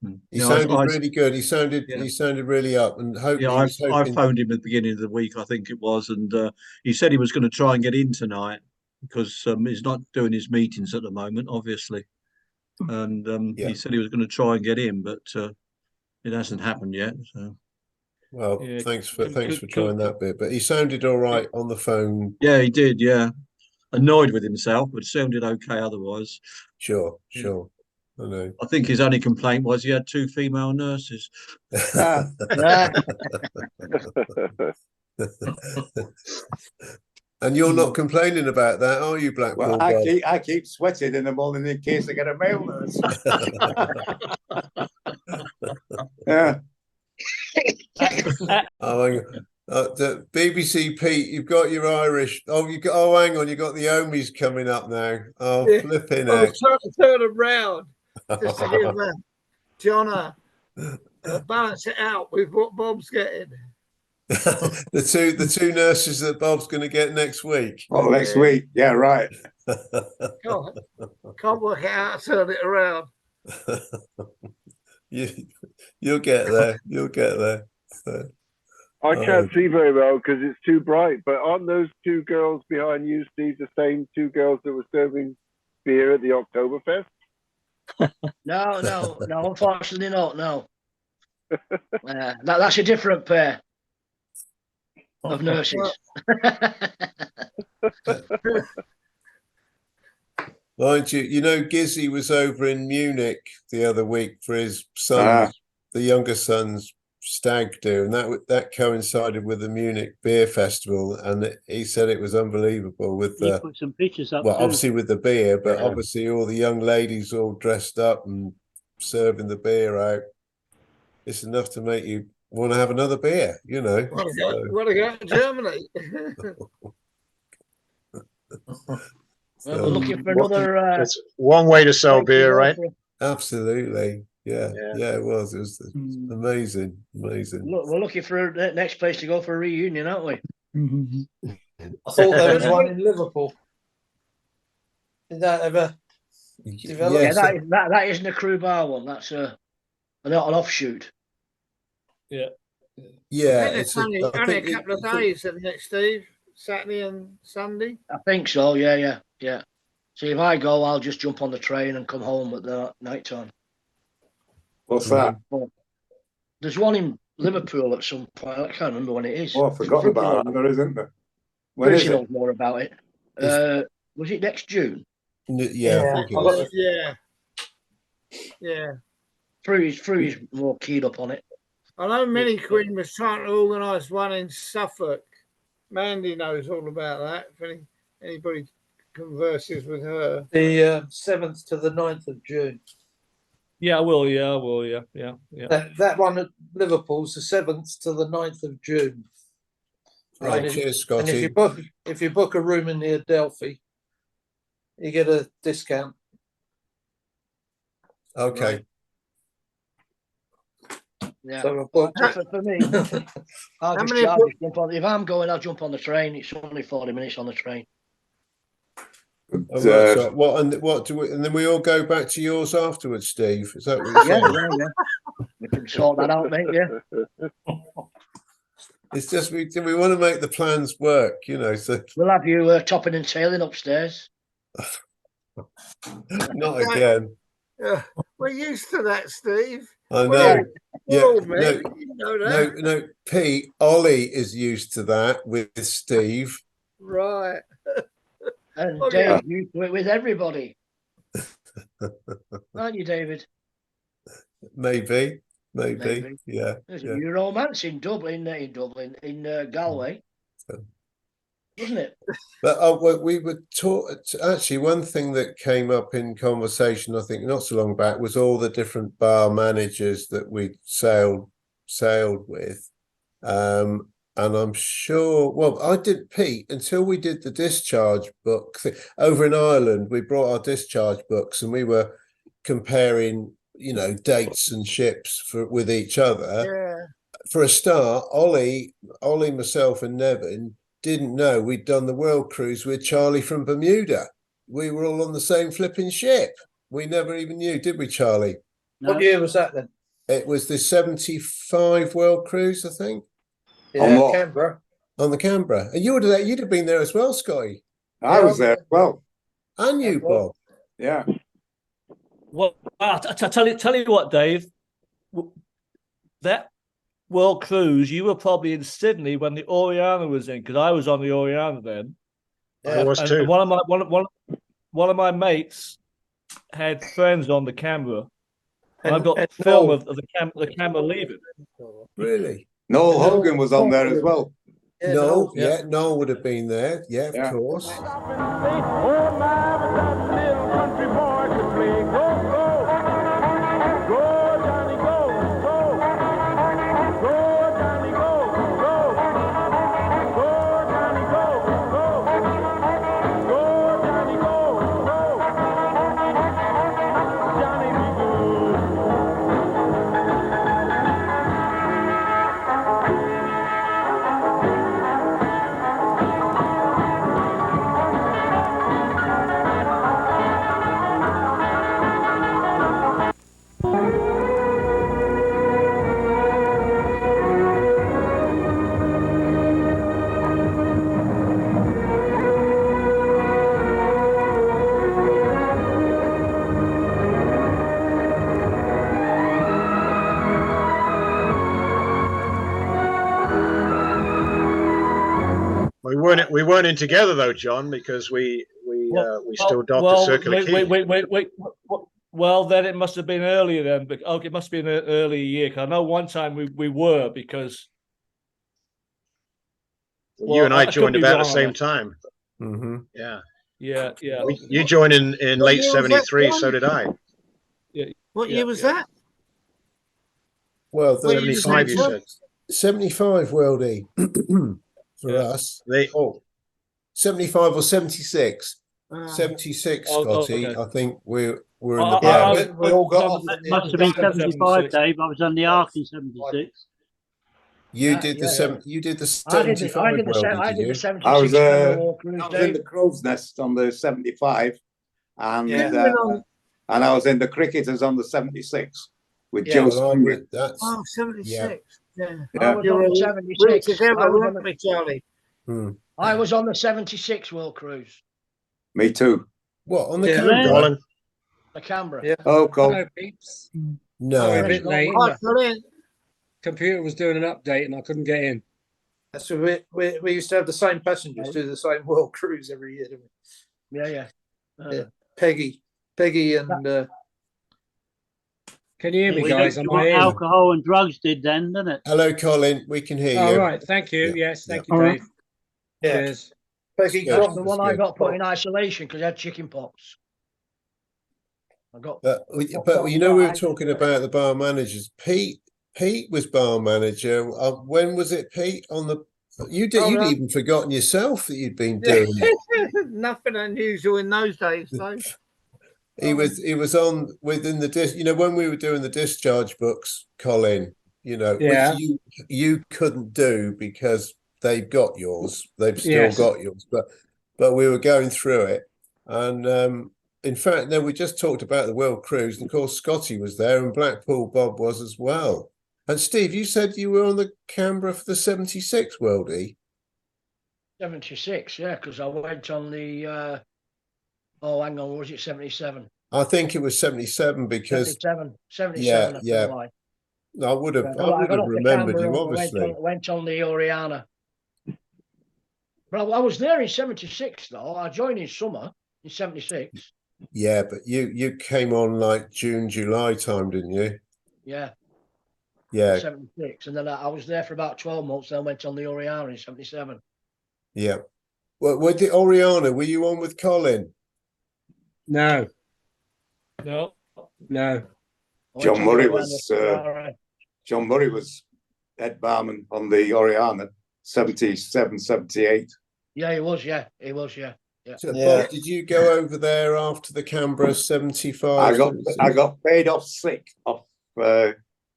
He Yeah, sounded I- really good. He sounded really up, and Yeah, hopefully I phoned him at the beginning of the week, I think it was, and he said he was going to try and get in tonight because he's not doing his meetings at the moment, obviously. And he said he was going to try and get in, but it hasn't happened yet. So. Well, Yeah, thanks for could- trying that bit. But he sounded all right on the phone. Yeah, he did. Yeah, annoyed with himself, but sounded okay otherwise. Sure. I know. I think his only complaint was he had 2 female nurses. And you're not complaining about that, are you, Blackpool? Well, I keep sweating in the morning in case I get a male nurse. Yeah. Oh, hang on. The BBC Pete, you've got your Irish. Oh, hang on, you got the Omies coming up now. Oh, Yeah. flipping I heck. was trying to turn them round just to give John balance it out with what Bob's getting. the two nurses that Bob's going to get next week. Oh, next week. Yeah, right. Can't work out how to turn it around. You'll get there. You'll get there. So, I can't see very well because it's too bright. But aren't those 2 girls behind you, Steve, the same 2 girls that were serving beer at the Oktoberfest? No, unfortunately not. No, that's a different pair of nurses. mind you, Gizzy was over in Munich the other week for his son, the younger son's stag do, and that coincided with the Munich Beer Festival, and he said it was unbelievable with He the put some pictures up. well, too. obviously with the beer, but Yeah. obviously all the young ladies all dressed up and serving the beer out. It's enough to make you want to have another beer, Want to go to Germany? We're looking for another. That's one way to sell beer, right? Absolutely. Yeah, it was. It was amazing. Look, we're looking for a next place to go for a reunion, aren't we? I thought there was one in Liverpool. Did that ever develop? Yeah, that isn't a crew bar one. That's an offshoot. Yeah. Yeah, It's only a couple of days, isn't it, Steve? Saturday and Sunday? I think so. Yeah. So if I go, I'll just jump on the train and come home at the night time. What's that? There's one in Liverpool at some point. I can't remember when it is. Oh, I forgot about it. There isn't there? When is Richie it? knows more about it. Was it next June? Yeah, I think it is. Yeah. Frui's more keyed up on it. I know Mini Queen was trying to organise one in Suffolk. Mandy knows all about that. If anybody converses with her. The 7th to the 9th of June. Yeah, I will. Yeah. That one at Liverpool's the 7th to the 9th of June. Right, And cheers, And Scotty. if you book a room in near Delphi, you get a discount. Okay. Yeah. So I booked So it. for me, I'll How just, many I'll book- just jump on. If I'm going, I'll jump on the train. It's only 40 minutes on the train. Oh, right, so what and what do we, and then we all go back to yours afterwards, Steve? Is that what you're Yeah, saying? yeah. We can sort that out, mate. Yeah. It's just we want to make the plans work, you know. So We'll have you topping and tailing upstairs. not again. Yeah, we're used to that, Steve. I We're know. old- Yeah, we're old, mate. no, You know that. no, Pete. Ollie is used to that with Steve. Right. And Okay. Dave, you do it with everybody. Aren't you, David? Maybe, Maybe. yeah. There's yeah. a new romance in Dublin, in Galway. Wasn't it? But we were taught actually one thing that came up in conversation, I think not so long back, was all the different bar managers that we sailed with. And I'm sure, well, I did, Pete, until we did the discharge book over in Ireland, we brought our discharge books and we were comparing, you know, dates and ships with each other. Yeah. For a start, Ollie, myself, and Nevin didn't know we'd done the world cruise with Charlie from Bermuda. We were all on the same flipping ship. We never even knew, did we, Charlie? No. What year was that then? It was the 75 world cruise, I think, Yeah, Canberra. on the Canberra. And you'd have been there as well, Scotty. I was there as well. And you, Bob. Yeah. Well, I tell you what, Dave. That world cruise, you were probably in Sydney when the Oriana was in, because I was on the Oriana then. I was And too. one of my mates had friends on the Canberra. And I've got and film Noel. of the Canberra leaving. Really? Noel Hogan was on there as well. Yeah, Noel, yeah. yeah, Noel would have been there. Yeah, of Yeah. course. We weren't in together though, John, because we still docked at Circular Quay. Wait. Well, then it must have been earlier then. But okay, it must have been an earlier year. Because I know one time we were, because You and I could joined be about wrong the on same that. time. Mm-hmm. Yeah. Yeah. You joined in late year was that, '73, John? so did I. What Yeah, year was yeah. that? Well, What year was 75, that, you John? said. 75 worldie for Yeah. us. They 75 or 76. Ah. 76, Oh, Scotty. okay. I think we're in the I- bag. Yeah, we all got off. That must have been 75, Dave. I was on the Ark in 76. You Yeah, did the yeah. you did the I did 75 the worldie, did you? 76 I was Canberra Walk Cruise, I was in Dave. the crow's nest on the 75, and Yeah. and I was in the cricketers on the 76 with Yeah, Joe Well, I Springett. would, that's Oh, 76. Yeah. Yeah. I was You on were the we 76. were together, I was on weren't the- we, Charlie? I was on the 76 World Cruise, Me too. what on the Yeah. Canberra? Colin, the Canberra. Yeah. Oh, Cole. Hello, peeps. No. Sorry, a bit late. Hi, Colin. Computer was doing an update and I couldn't get in. So we used to have the same passengers do the same world cruise every year, didn't we? Yeah. Yeah. Peggy, and Can you hear me, We guys? don't Am know what I in? alcohol and drugs did then, didn't it? Hello, Colin. We can hear All you. right, thank you. Yeah, Yes, thank yeah. you, All Dave. yeah, Cheers. Peggy. Yeah. That's the one I good. got put in isolation because I had chicken pox. I got. But you know, we were talking about the bar managers. Pete was bar manager. When was it, Pete? On the you'd even forgotten yourself that you'd been doing it. Nothing unusual in those days, though. He was on within the you know, when we were doing the discharge books, Colin, Yeah. which you couldn't do because they've got yours. They've still Yes. got yours, but we were going through it, and in fact, no, we just talked about the World Cruise, and of course Scotty was there, and Blackpool Bob was as well. And Steve, you said you were on the Canberra for the 76 Worldie. 76, yeah, because I went on the. Oh, hang on, was it 77? I think it was 77 because 77. yeah. I would have remembered you, obviously. Went on the Oriana. But I was there in 76 though. I joined in summer in 76. Yeah, but you came on like June, July time, didn't you? Yeah. Yeah. 76. And then I was there for about 12 months, then went on the Oriana in 77. Yeah. Well, with the Oriana, were you on with Colin? No. No. No. John Murray was head barman on the Oriana, 77, 78. Yeah, he was. Yeah. So, Bob, did you go over there after the Canberra 75? I got paid off sick off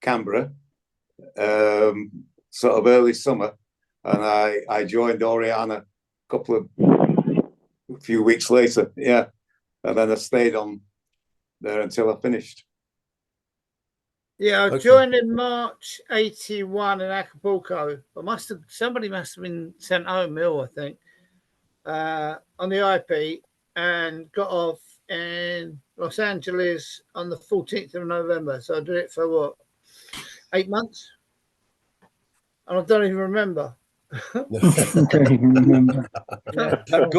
Canberra, sort of early summer, and I joined Oriana a few weeks later. Yeah, and then I stayed on there until I finished. Yeah, I joined in March 81 in Acapulco. Somebody must have been sent home ill, I think, on the IP, and got off in Los Angeles on the 14th of November. So I did it for what, 8 months? And I don't even remember.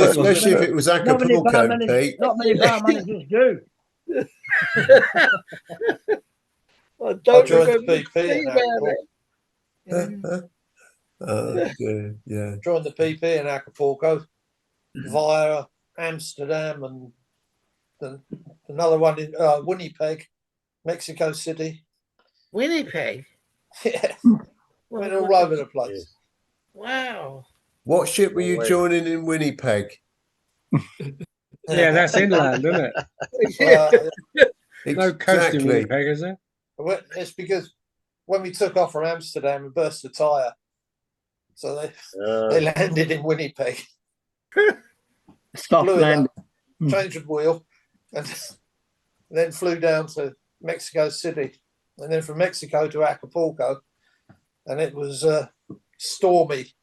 Especially if it was Acapulco, Pete. Not many bar managers do. I joined the PP yeah. Joined the PP in Acapulco via Amsterdam and then another one in Winnipeg, Mexico City. Winnipeg? Yeah. Went all over the place. Wow. What ship were you joining in Winnipeg? Yeah, that's inland, isn't it? No coast in Winnipeg, is there? It's because when we took off from Amsterdam, we burst the tyre. So they landed in Winnipeg. Soft landing. Changed the wheel, and then flew down to Mexico City. And then from Mexico to Acapulco. And it was stormy.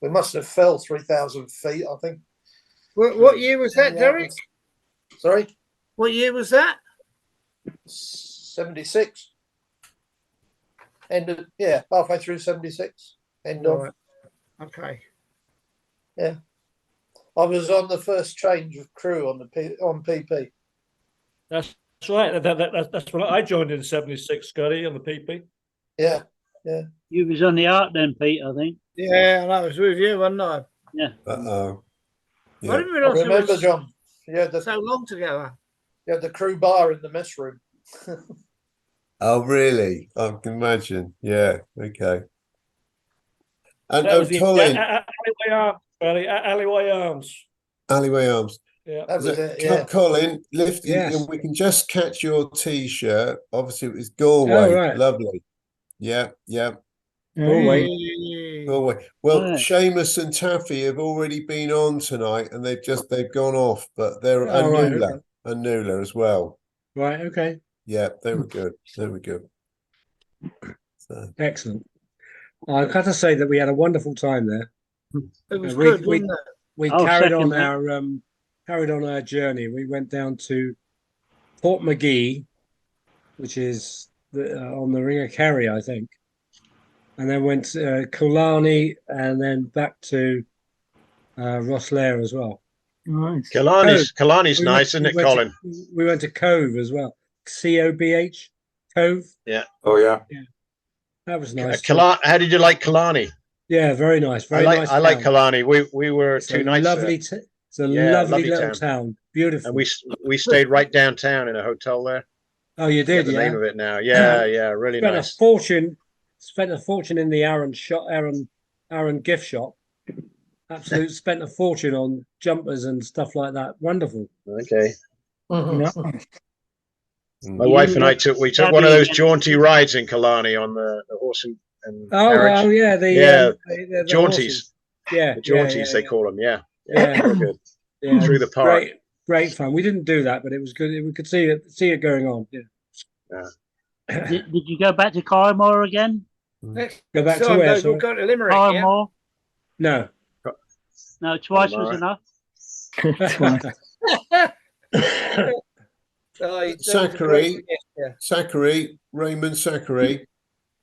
We must have fell 3,000 feet, I think. What year was that, Derek? Sorry? What year was that? 76. Halfway through 76. Right. Okay. Yeah. I was on the first change of crew on PP. That's right. That's when I joined in 76, Scotty, on the PP. Yeah. You was on the Ark then, Pete, I think. Yeah, and I was with you, wasn't I? Yeah. Uh-oh. I didn't realise remember, John. Yeah, so long together. Yeah, the crew bar in the mess room. Oh, really? I can imagine. Yeah. Okay. And That was the Colin, Alleyway Arms, Scotty. Alleyway Arms. Alleyway Arms. Yeah. That was it, yeah. Colin, lift. Yes. And we can just catch your T-shirt. Obviously, it was Galway. Oh, right. Lovely. Yeah. Galway. Galway. Well, Right. Seamus and Taffy have already been on tonight, and they've gone off. But they're Oh, right, and Nuala as well. Right, okay. Yeah, they were good. So. Excellent. I've got to say that we had a wonderful time there. It was we- good, we- wasn't it? We Oh, carried second, on our journey. We went down to Port Magee, which is on the Ring of Kerry, I think, and then went to Killarney and then back to Rosslare as well. Nice. Killarney's We nice, went- isn't it, we went Colin? We went to Cove as well. COBH, Cove. Yeah. Oh yeah. That was nice. How did you like Killarney? Yeah, very nice. Very nice. I like town. Killarney. We were It's 2 a nights lovely. there. It's a Yeah, lovely lovely little town. town. Beautiful. And we stayed right downtown in a hotel there. Oh, you did, The yeah. name of it now. Yeah, really Spent nice. Spent a fortune in the Aaron gift shop. Absolutely spent a fortune on jumpers and stuff like that. Wonderful. Okay. Yeah. My wife and I took one of those jaunty rides in Killarney on the horse and carriage. Oh yeah, the jaunties. horses. Yeah, The jaunties they call them. Yeah, Yeah. real good. Yeah, Through the park. Great fun. We didn't do that, but it was good. We could see it going on. Yeah. Did you go back to Carrymore again? Go back to Time, where? though, Sorry? we'll go to Limerick. Yeah? Carrymore? No. No, twice was enough. Zachary, Raymond Zachary.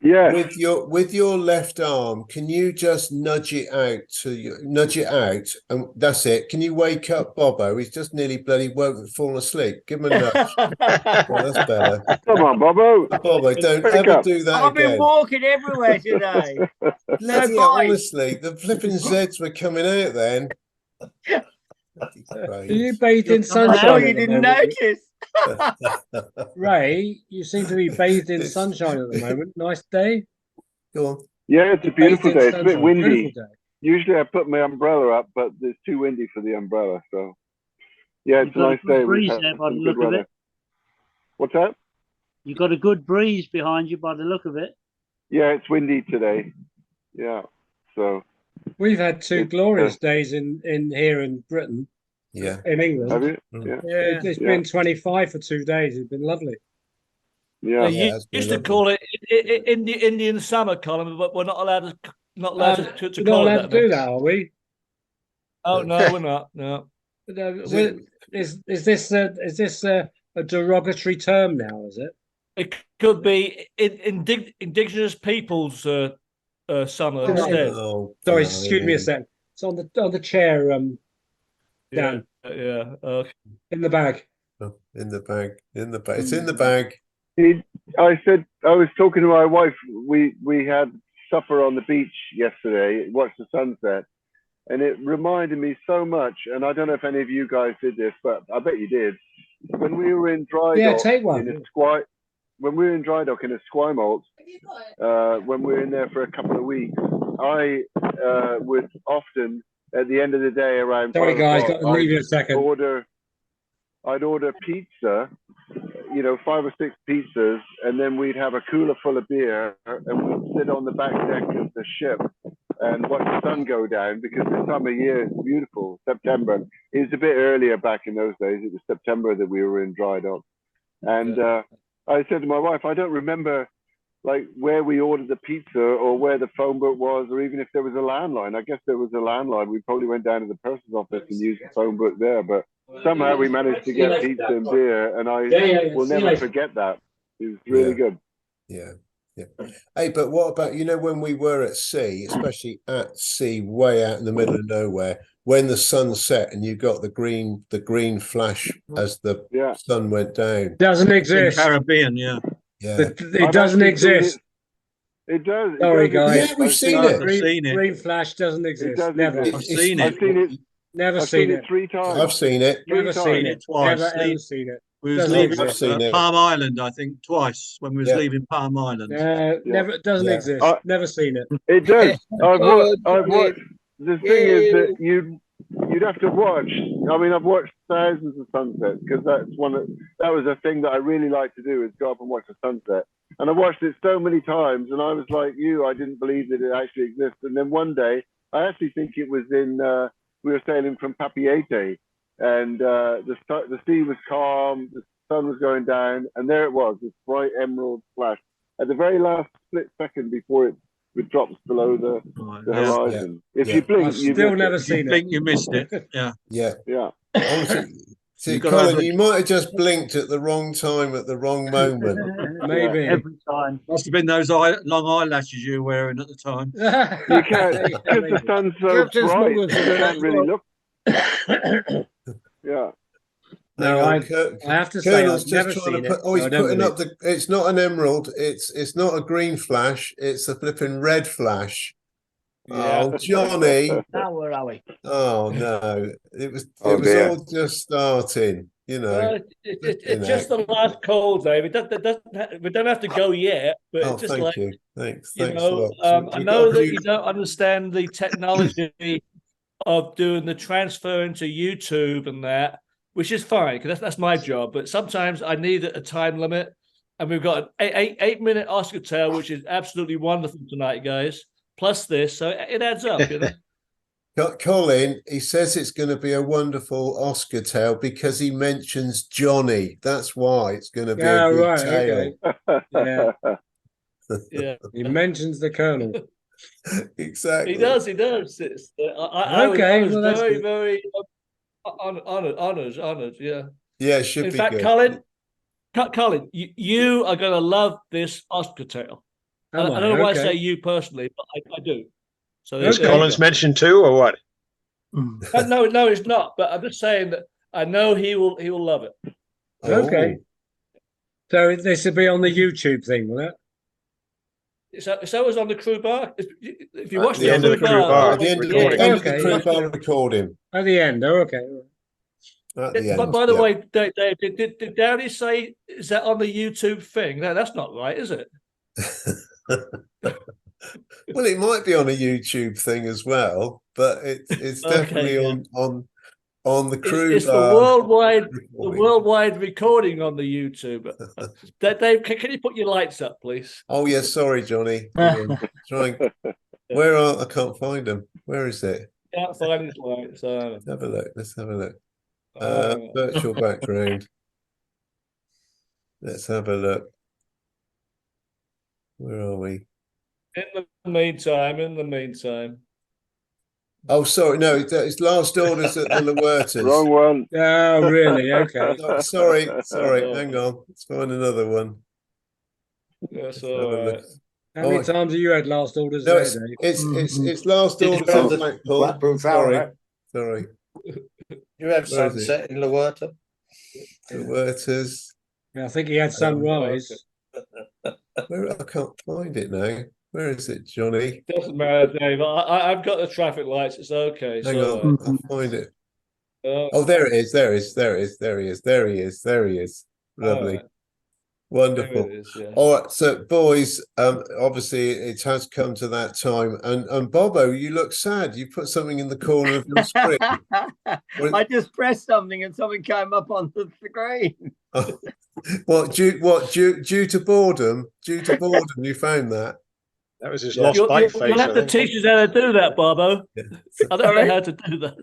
Yeah. With your left arm, can you just nudge it out, and that's it. Can you wake up Bobo? He's just nearly bloody fallen asleep. Give him a nudge. That's better. Come on, Bobo. Bobo, don't Wake ever up. do that I've again. been walking everywhere today. Bloody hell, honestly, the flipping Zeds were coming out then. Are you bathed in Oh, sunshine? you at the didn't moment? notice. Ray, you seem to be bathed in sunshine at the moment. Nice day. Go on. Yeah, it's a beautiful Bathed in day. It's a bit sunshine. windy. Beautiful day. Usually I put my umbrella up, but it's too windy for the umbrella. So, yeah, it's You've a got nice a good day. We've breeze had there by the some look good of weather. it. What's that? You got a good breeze behind you by the look of it. Yeah, it's windy today. Yeah, so We've had two glorious days in here in Britain. Yeah. In England. have you? Mm. Yeah. It's Yeah. been 25 for 2 days. It's been lovely. Yeah. They used to call it in the Indian summer, Colin, but we're not allowed to We're not call it allowed that. to do now. that, are we? Oh no, we're not. No. Is this a derogatory term now? Is it? It could be indigenous peoples' summer instead. Sorry, excuse me a sec. It's on the chair. Dan. Yeah. Okay. In the bag. In the bag. It's in the bag. I was talking to my wife. We had supper on the beach yesterday. Watched the sunset, and it reminded me so much. And I don't know if any of you guys did this, but I bet you did. When we were in dry dock, take one. when we were in dry dock in Esquimalt, when we were in there for a couple of weeks, I would often at the end of the day around. Sorry, 5 guys, o'clock, got to leave you a second. I'd order pizza, 5 or 6 pizzas, and then we'd have a cooler full of beer, and we'd sit on the back deck of the ship and watch the sun go down, because this time of year is beautiful. September. It was a bit earlier back in those days. It was September that we were in dry dock. And I said to my wife, I don't remember like where we ordered the pizza or where the phone book was, or even if there was a landline. I guess there was a landline. We probably went down to the purser's office and used the phone book there, but somehow we managed to get pizza and beer, and I will never forget that. It was really good. Yeah. Hey, but what about, when we were at sea, especially at sea, way out in the middle of nowhere, when the sun set and you got the green flash as the sun went down? Doesn't exist. In Caribbean, yeah. Yeah. It doesn't exist. It does. Sorry, guys. Yeah, we've seen it. Green flash doesn't exist. Never. I've seen it. Never I've seen it. 3 times. I've seen it. Never seen it. Twice. Never ever seen it. We was leaving Palm Island, I think, twice when we was leaving Palm Island. Never doesn't exist. Never seen it. It does. I've watched. The thing is that you'd have to watch. I mean, I've watched thousands of sunsets, because that was a thing that I really like to do, is go up and watch a sunset. And I watched it so many times, and I was like you, I didn't believe that it actually existed. And then one day, I actually think it was we were sailing from Papeete, and the sea was calm, the sun was going down, and there it was, this bright emerald flash at the very last split second before it drops below the horizon. If you blink, I've still never seen it. You missed it. Yeah. Yeah. See, Colin, you might have just blinked at the wrong time at the wrong moment. Maybe. Every time. Must have been those long eyelashes you were wearing at the time. You can't, because the sun's so bright, you can't really look. Yeah. No, I have to say, I've never trying seen to it. he's I don't putting up believe it's not an emerald, it's not a green flash, it's a flipping red flash. Yeah. Oh, Johnny. Now where are we? Oh no. It was dear. all just starting, It's just the last call, Dave. We don't have to go yet, but it's just thank you. Thanks a I lot. know that you don't understand the technology of doing the transfer into YouTube and that, which is fine because that's my job. But sometimes I need a time limit, and we've got an 8-minute Oscar tale, which is absolutely wonderful tonight, guys. Plus this, so it adds up, you know. Colin, he says it's going to be a wonderful Oscar tale because he mentions Johnny. That's why it's going to be a good tale. Okay. Yeah. He mentions the Colonel. Exactly. He does. It's, I Okay, was well, that's very, good. very honored. Yeah. Yeah, it should In be fact, good. Colin, you are going to love this Oscar tale. I Am don't know why I Okay. say you personally, but I do. So Is there you Collins go. mentioned too, or what? No, it's not. But I'm just saying that I know he will love it. Okay. So this will be on the YouTube thing, will it? So it was on the Crew Bar. If you At watch the the end of the Crew Crew Bar. Bar, At the end of the recording. Crew Bar recording. At the end. Oh, okay. At the But end. by the yeah. way, Dave, did Downey say, is that on the YouTube thing? No, that's not right, is it? Well, it might be on a YouTube thing as well, but it's definitely Okay, on the Crew It's the Bar. worldwide recording on the YouTube. Dave, can you put your lights up, please? Oh yes, sorry, Johnny. Hang on. Trying. Where are I can't find them. Where is it? Can't find his lights. Let's have a look. Let's have a look. Oh. Virtual background. Let's have a look. Where are we? In the meantime. Oh, sorry. No, it's Last Orders at the Lawertas. Wrong one. Oh, really? Okay. No, sorry. Hang on. Let's find another one. That's Let's have a all look. right. How many times have you had Last Orders No, there, it's Dave? it's Last Did you Orders have at the Blackpool. Blackpool Tower, Sorry, right? sorry. You have Where is it? sunset in Lawerta. Lawertas. Yeah, I think he had Sunrise. Where I can't find it now. Where is it, Johnny? Doesn't matter, Dave. I've got the traffic lights. It's okay. Hang So, on, I'll find it. Oh, Oh, there it is. There he is. Lovely. right. Wonderful. There it is, yeah. All right, so boys, obviously it has come to that time, and Bobo, you look sad. You put something in the corner of your screen. I just pressed something and something came up on the screen. Due to boredom? Due to boredom, you found that. That was his Yeah. lost bike face. You'll have to teach us how to do that, Bobo. I don't know how to do that.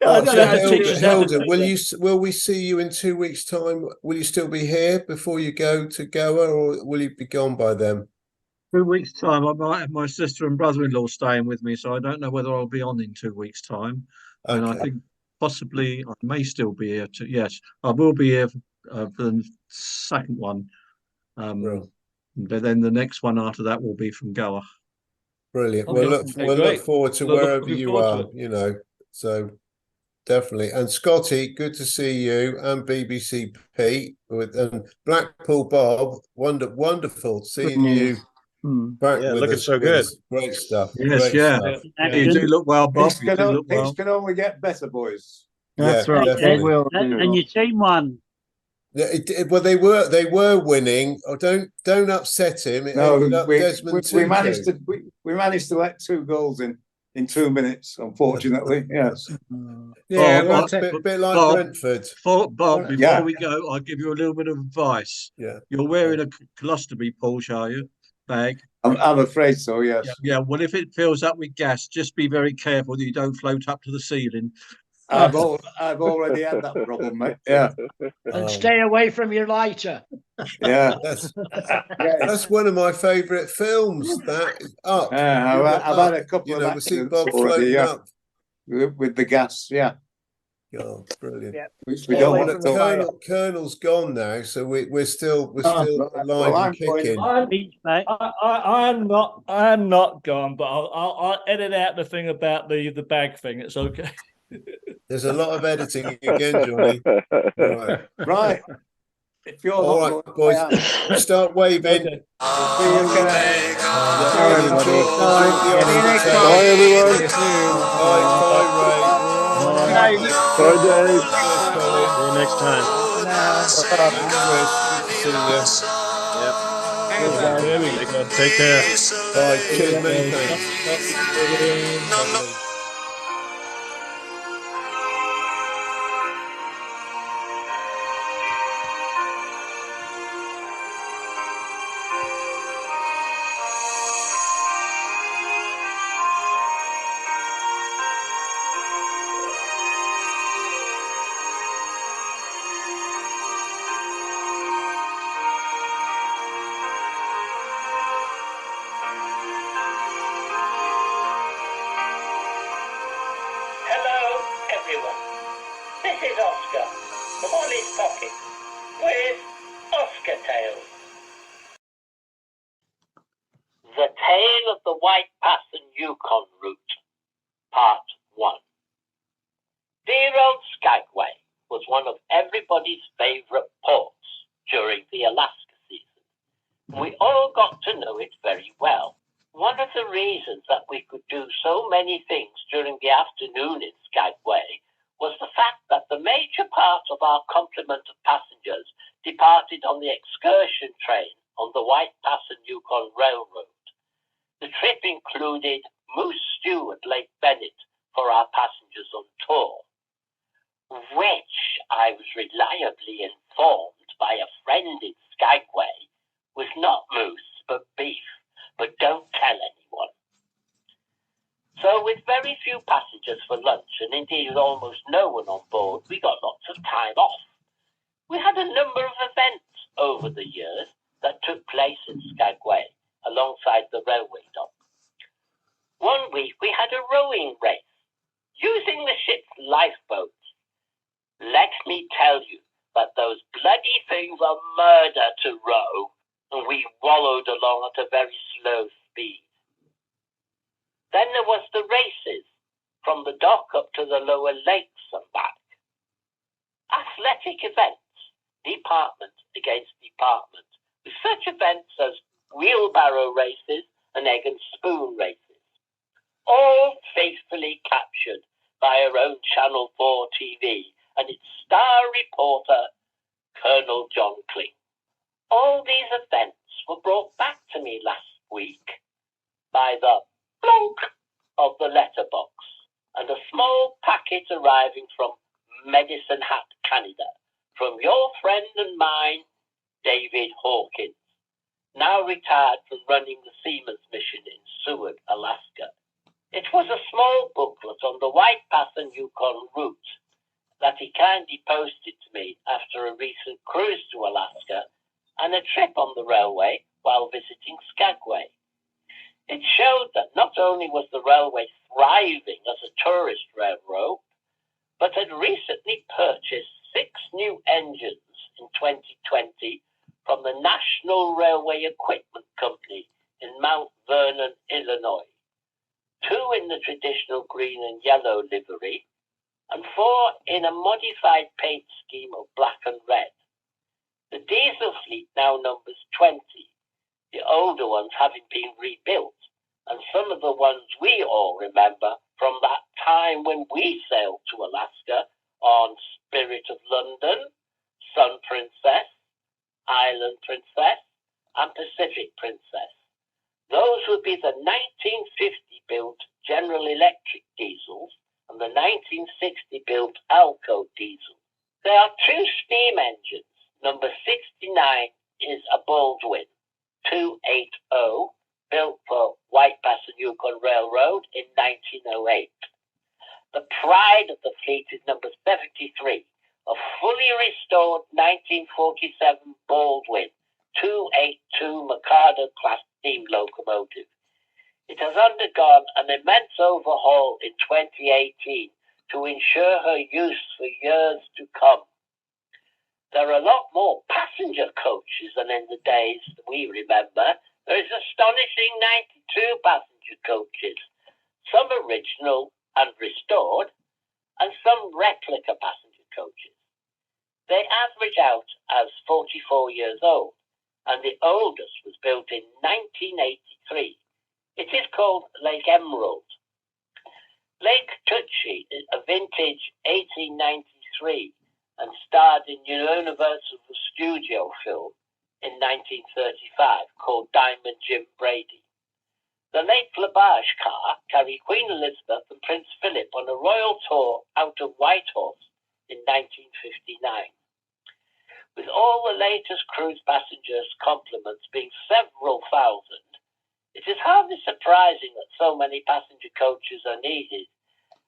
Oh, I don't so know how to teach us how to Hilda, do that. will we see you in 2 weeks' time? Will you still be here before you go to Goa, or will you be gone by then? 2 weeks' time, I might have my sister and brother-in-law staying with me, so I don't know whether I'll be on in 2 weeks' time. And I Okay. think possibly I may still be here. Yes, I will be here for the second one. But then the next one after that will be from Goa. Brilliant. Okay. We'll Okay, look great. forward to Look wherever you forward to are, it. you know. So definitely. And Scotty, good to see you, and BBC Pete and Blackpool Bob. Wonderful seeing you back Yeah, with looking us. so good. Great stuff. Yes, Great yeah. stuff. You do look well, Bob. Things You do look well. can only get better, boys. That's Yeah, right. definitely. They will. And your team won. Yeah, well, they were winning. Oh, don't upset him. It No, ended up we Desmond managed Tutu. to we managed to let 2 goals in 2 minutes. Unfortunately, yes. Yeah, Bob, well, a bit like Bob, Brentford. Bob, before Yeah. we go, I'll give you a little bit of advice. Yeah. You're wearing a colostomy Porsche, are you? Bag. I'm afraid so. Yes. Yeah. Well, if it fills up with gas, just be very careful that you don't float up to the ceiling. I've already had that problem, mate. Yeah. And stay away from your lighter. Yeah. That's one of my favourite films. That is Up. I've had a couple You of know, we see accidents Bob already, floating yeah. up. With the gas. Yeah. Oh, brilliant. Which we don't Well, want the to fire. Colonel's gone now, so we're still well, alive I'm and kicking. I'm not gone, but I'll edit out the thing about the bag thing. It's okay. There's a lot of editing again, Johnny. Right. Right. If you're All not right, going, boys, start waving. See you again. Bye, everyone. Bye, everyone. Bye, Ray. Bye, Dave. See you next time. See you. Take care. Bye. Cheers, many thanks. Stewart. This is Oscar from Ollie's Pocket with Oscar Tales. The Tale of the White Pass and Yukon Route, Part 1. Dear old Skagway was one of everybody's favourite ports during the Alaska season. We all got to know it very well. One of the reasons that we could do so many things during the afternoon in Skagway was the fact that the major part of our complement of passengers departed on the excursion train on the White Pass and Yukon Railroad. The trip included moose stew at Lake Bennett for our passengers on tour, which I was reliably informed by a friend in Skagway was not moose but beef, but don't tell anyone. So with very few passengers for lunch and indeed almost no one on board, we got lots of time off. We had a number of events over the years that took place in Skagway alongside the railway dock. One week we had a rowing race using the ship's lifeboats. Let me tell you that those bloody things are murder to row, and we wallowed along at a very slow speed. Then there was the races from the dock up to the lower lakes and back. Athletic events, department against department, with such events as wheelbarrow races and egg and spoon races, all faithfully captured by our own Channel 4 TV and its star reporter, Colonel John Kling. All these events were brought back to me last week by the plonk of the letterbox and a small packet arriving from Medicine Hat, Canada, from your friend and mine, David Hawkins, now retired from running the Seamen's Mission in Seward, Alaska. It was a small booklet on the White Pass and Yukon route that he kindly posted to me after a recent cruise to Alaska and a trip on the railway while visiting Skagway. It showed that not only was the railway thriving as a tourist railroad, but had recently purchased 6 new engines in 2020 from the National Railway Equipment Company in Mount Vernon, Illinois. 2 in the traditional green and yellow livery, and 4 in a modified paint scheme of black and red. The diesel fleet now numbers 20, the older ones having been rebuilt, and some of the ones we all remember from that time when we sailed to Alaska on Spirit of London, Sun Princess, Island Princess, and Pacific Princess. Those would be the 1950-built General Electric diesels and the 1960-built Alco diesel. There are 2 steam engines. Number 69 is a Baldwin 280, built for White Pass and Yukon Railroad in 1908. The pride of the fleet is number 73, a fully restored 1947 Baldwin 282 Mikado class steam locomotive. It has undergone an immense overhaul in 2018 to ensure her use for years to come. There are a lot more passenger coaches than in the days that we remember. There is astonishing 92 passenger coaches, some original and restored, and some replica passenger coaches. They average out as 44 years old, and the oldest was built in 1983. It is called Lake Emerald. Lake Tucci is a vintage 1893 and starred in Universal Studio film in 1935 called Diamond Jim Brady. The Lake Labarge car carried Queen Elizabeth and Prince Philip on a royal tour out of Whitehorse in 1959. With all the latest cruise passengers' complements being several thousand, it is hardly surprising that so many passenger coaches are needed,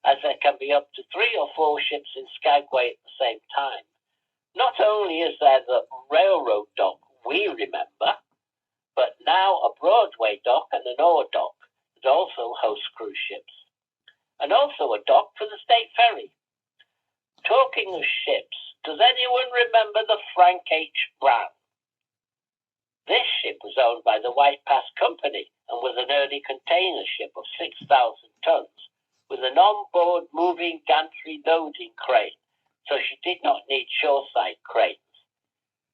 as there can be up to 3 or 4 ships in Skagway at the same time. Not only is there the railroad dock we remember, but now a Broadway dock and an ore dock that also hosts cruise ships, and also a dock for the State Ferry. Talking of ships, does anyone remember the Frank H. Brown? This ship was owned by the White Pass Company and was an early container ship of 6,000 tons with an on-board moving gantry loading crane, so she did not need shoreside cranes.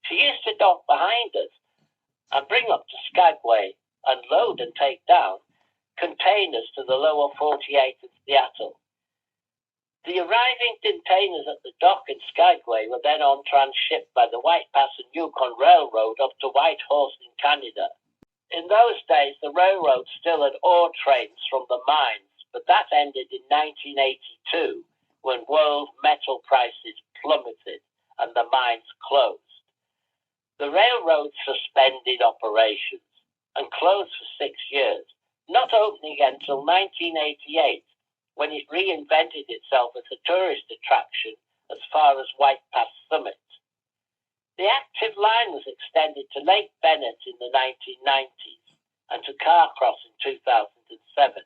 She used to dock behind us and bring up to Skagway and load and take down containers to the lower 48 of Seattle. The arriving containers at the dock in Skagway were then on transshipped by the White Pass and Yukon Railroad up to Whitehorse in Canada. In those days, the railroad still had ore trains from the mines, but that ended in 1982 when world metal prices plummeted and the mines closed. The railroad suspended operations and closed for 6 years, not opening again until 1988, when it reinvented itself as a tourist attraction as far as White Pass Summit. The active line was extended to Lake Bennett in the 1990s and to Carcross in 2007.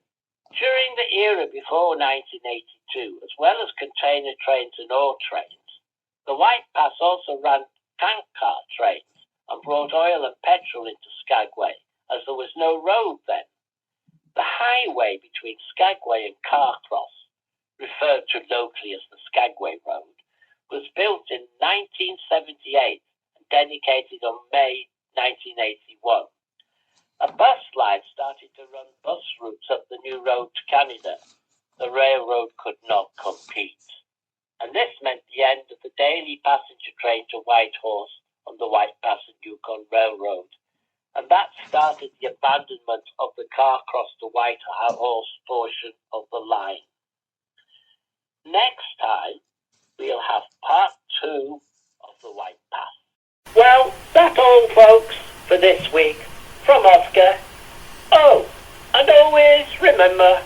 During the era before 1982, as well as container trains and ore trains, the White Pass also ran tank car trains and brought oil and petrol into Skagway, as there was no road then. The highway between Skagway and Carcross, referred to locally as the Skagway Road, was built in 1978 and dedicated on May 1981. A bus line started to run bus routes up the new road to Canada. The railroad could not compete. And this meant the end of the daily passenger train to Whitehorse on the White Pass and Yukon Railroad. And that started the abandonment of the Carcross to Whitehorse portion of the line. Next time, we'll have part 2 of the White Pass. Well, that's all, folks, for this week. From Oscar. Oh, and always remember,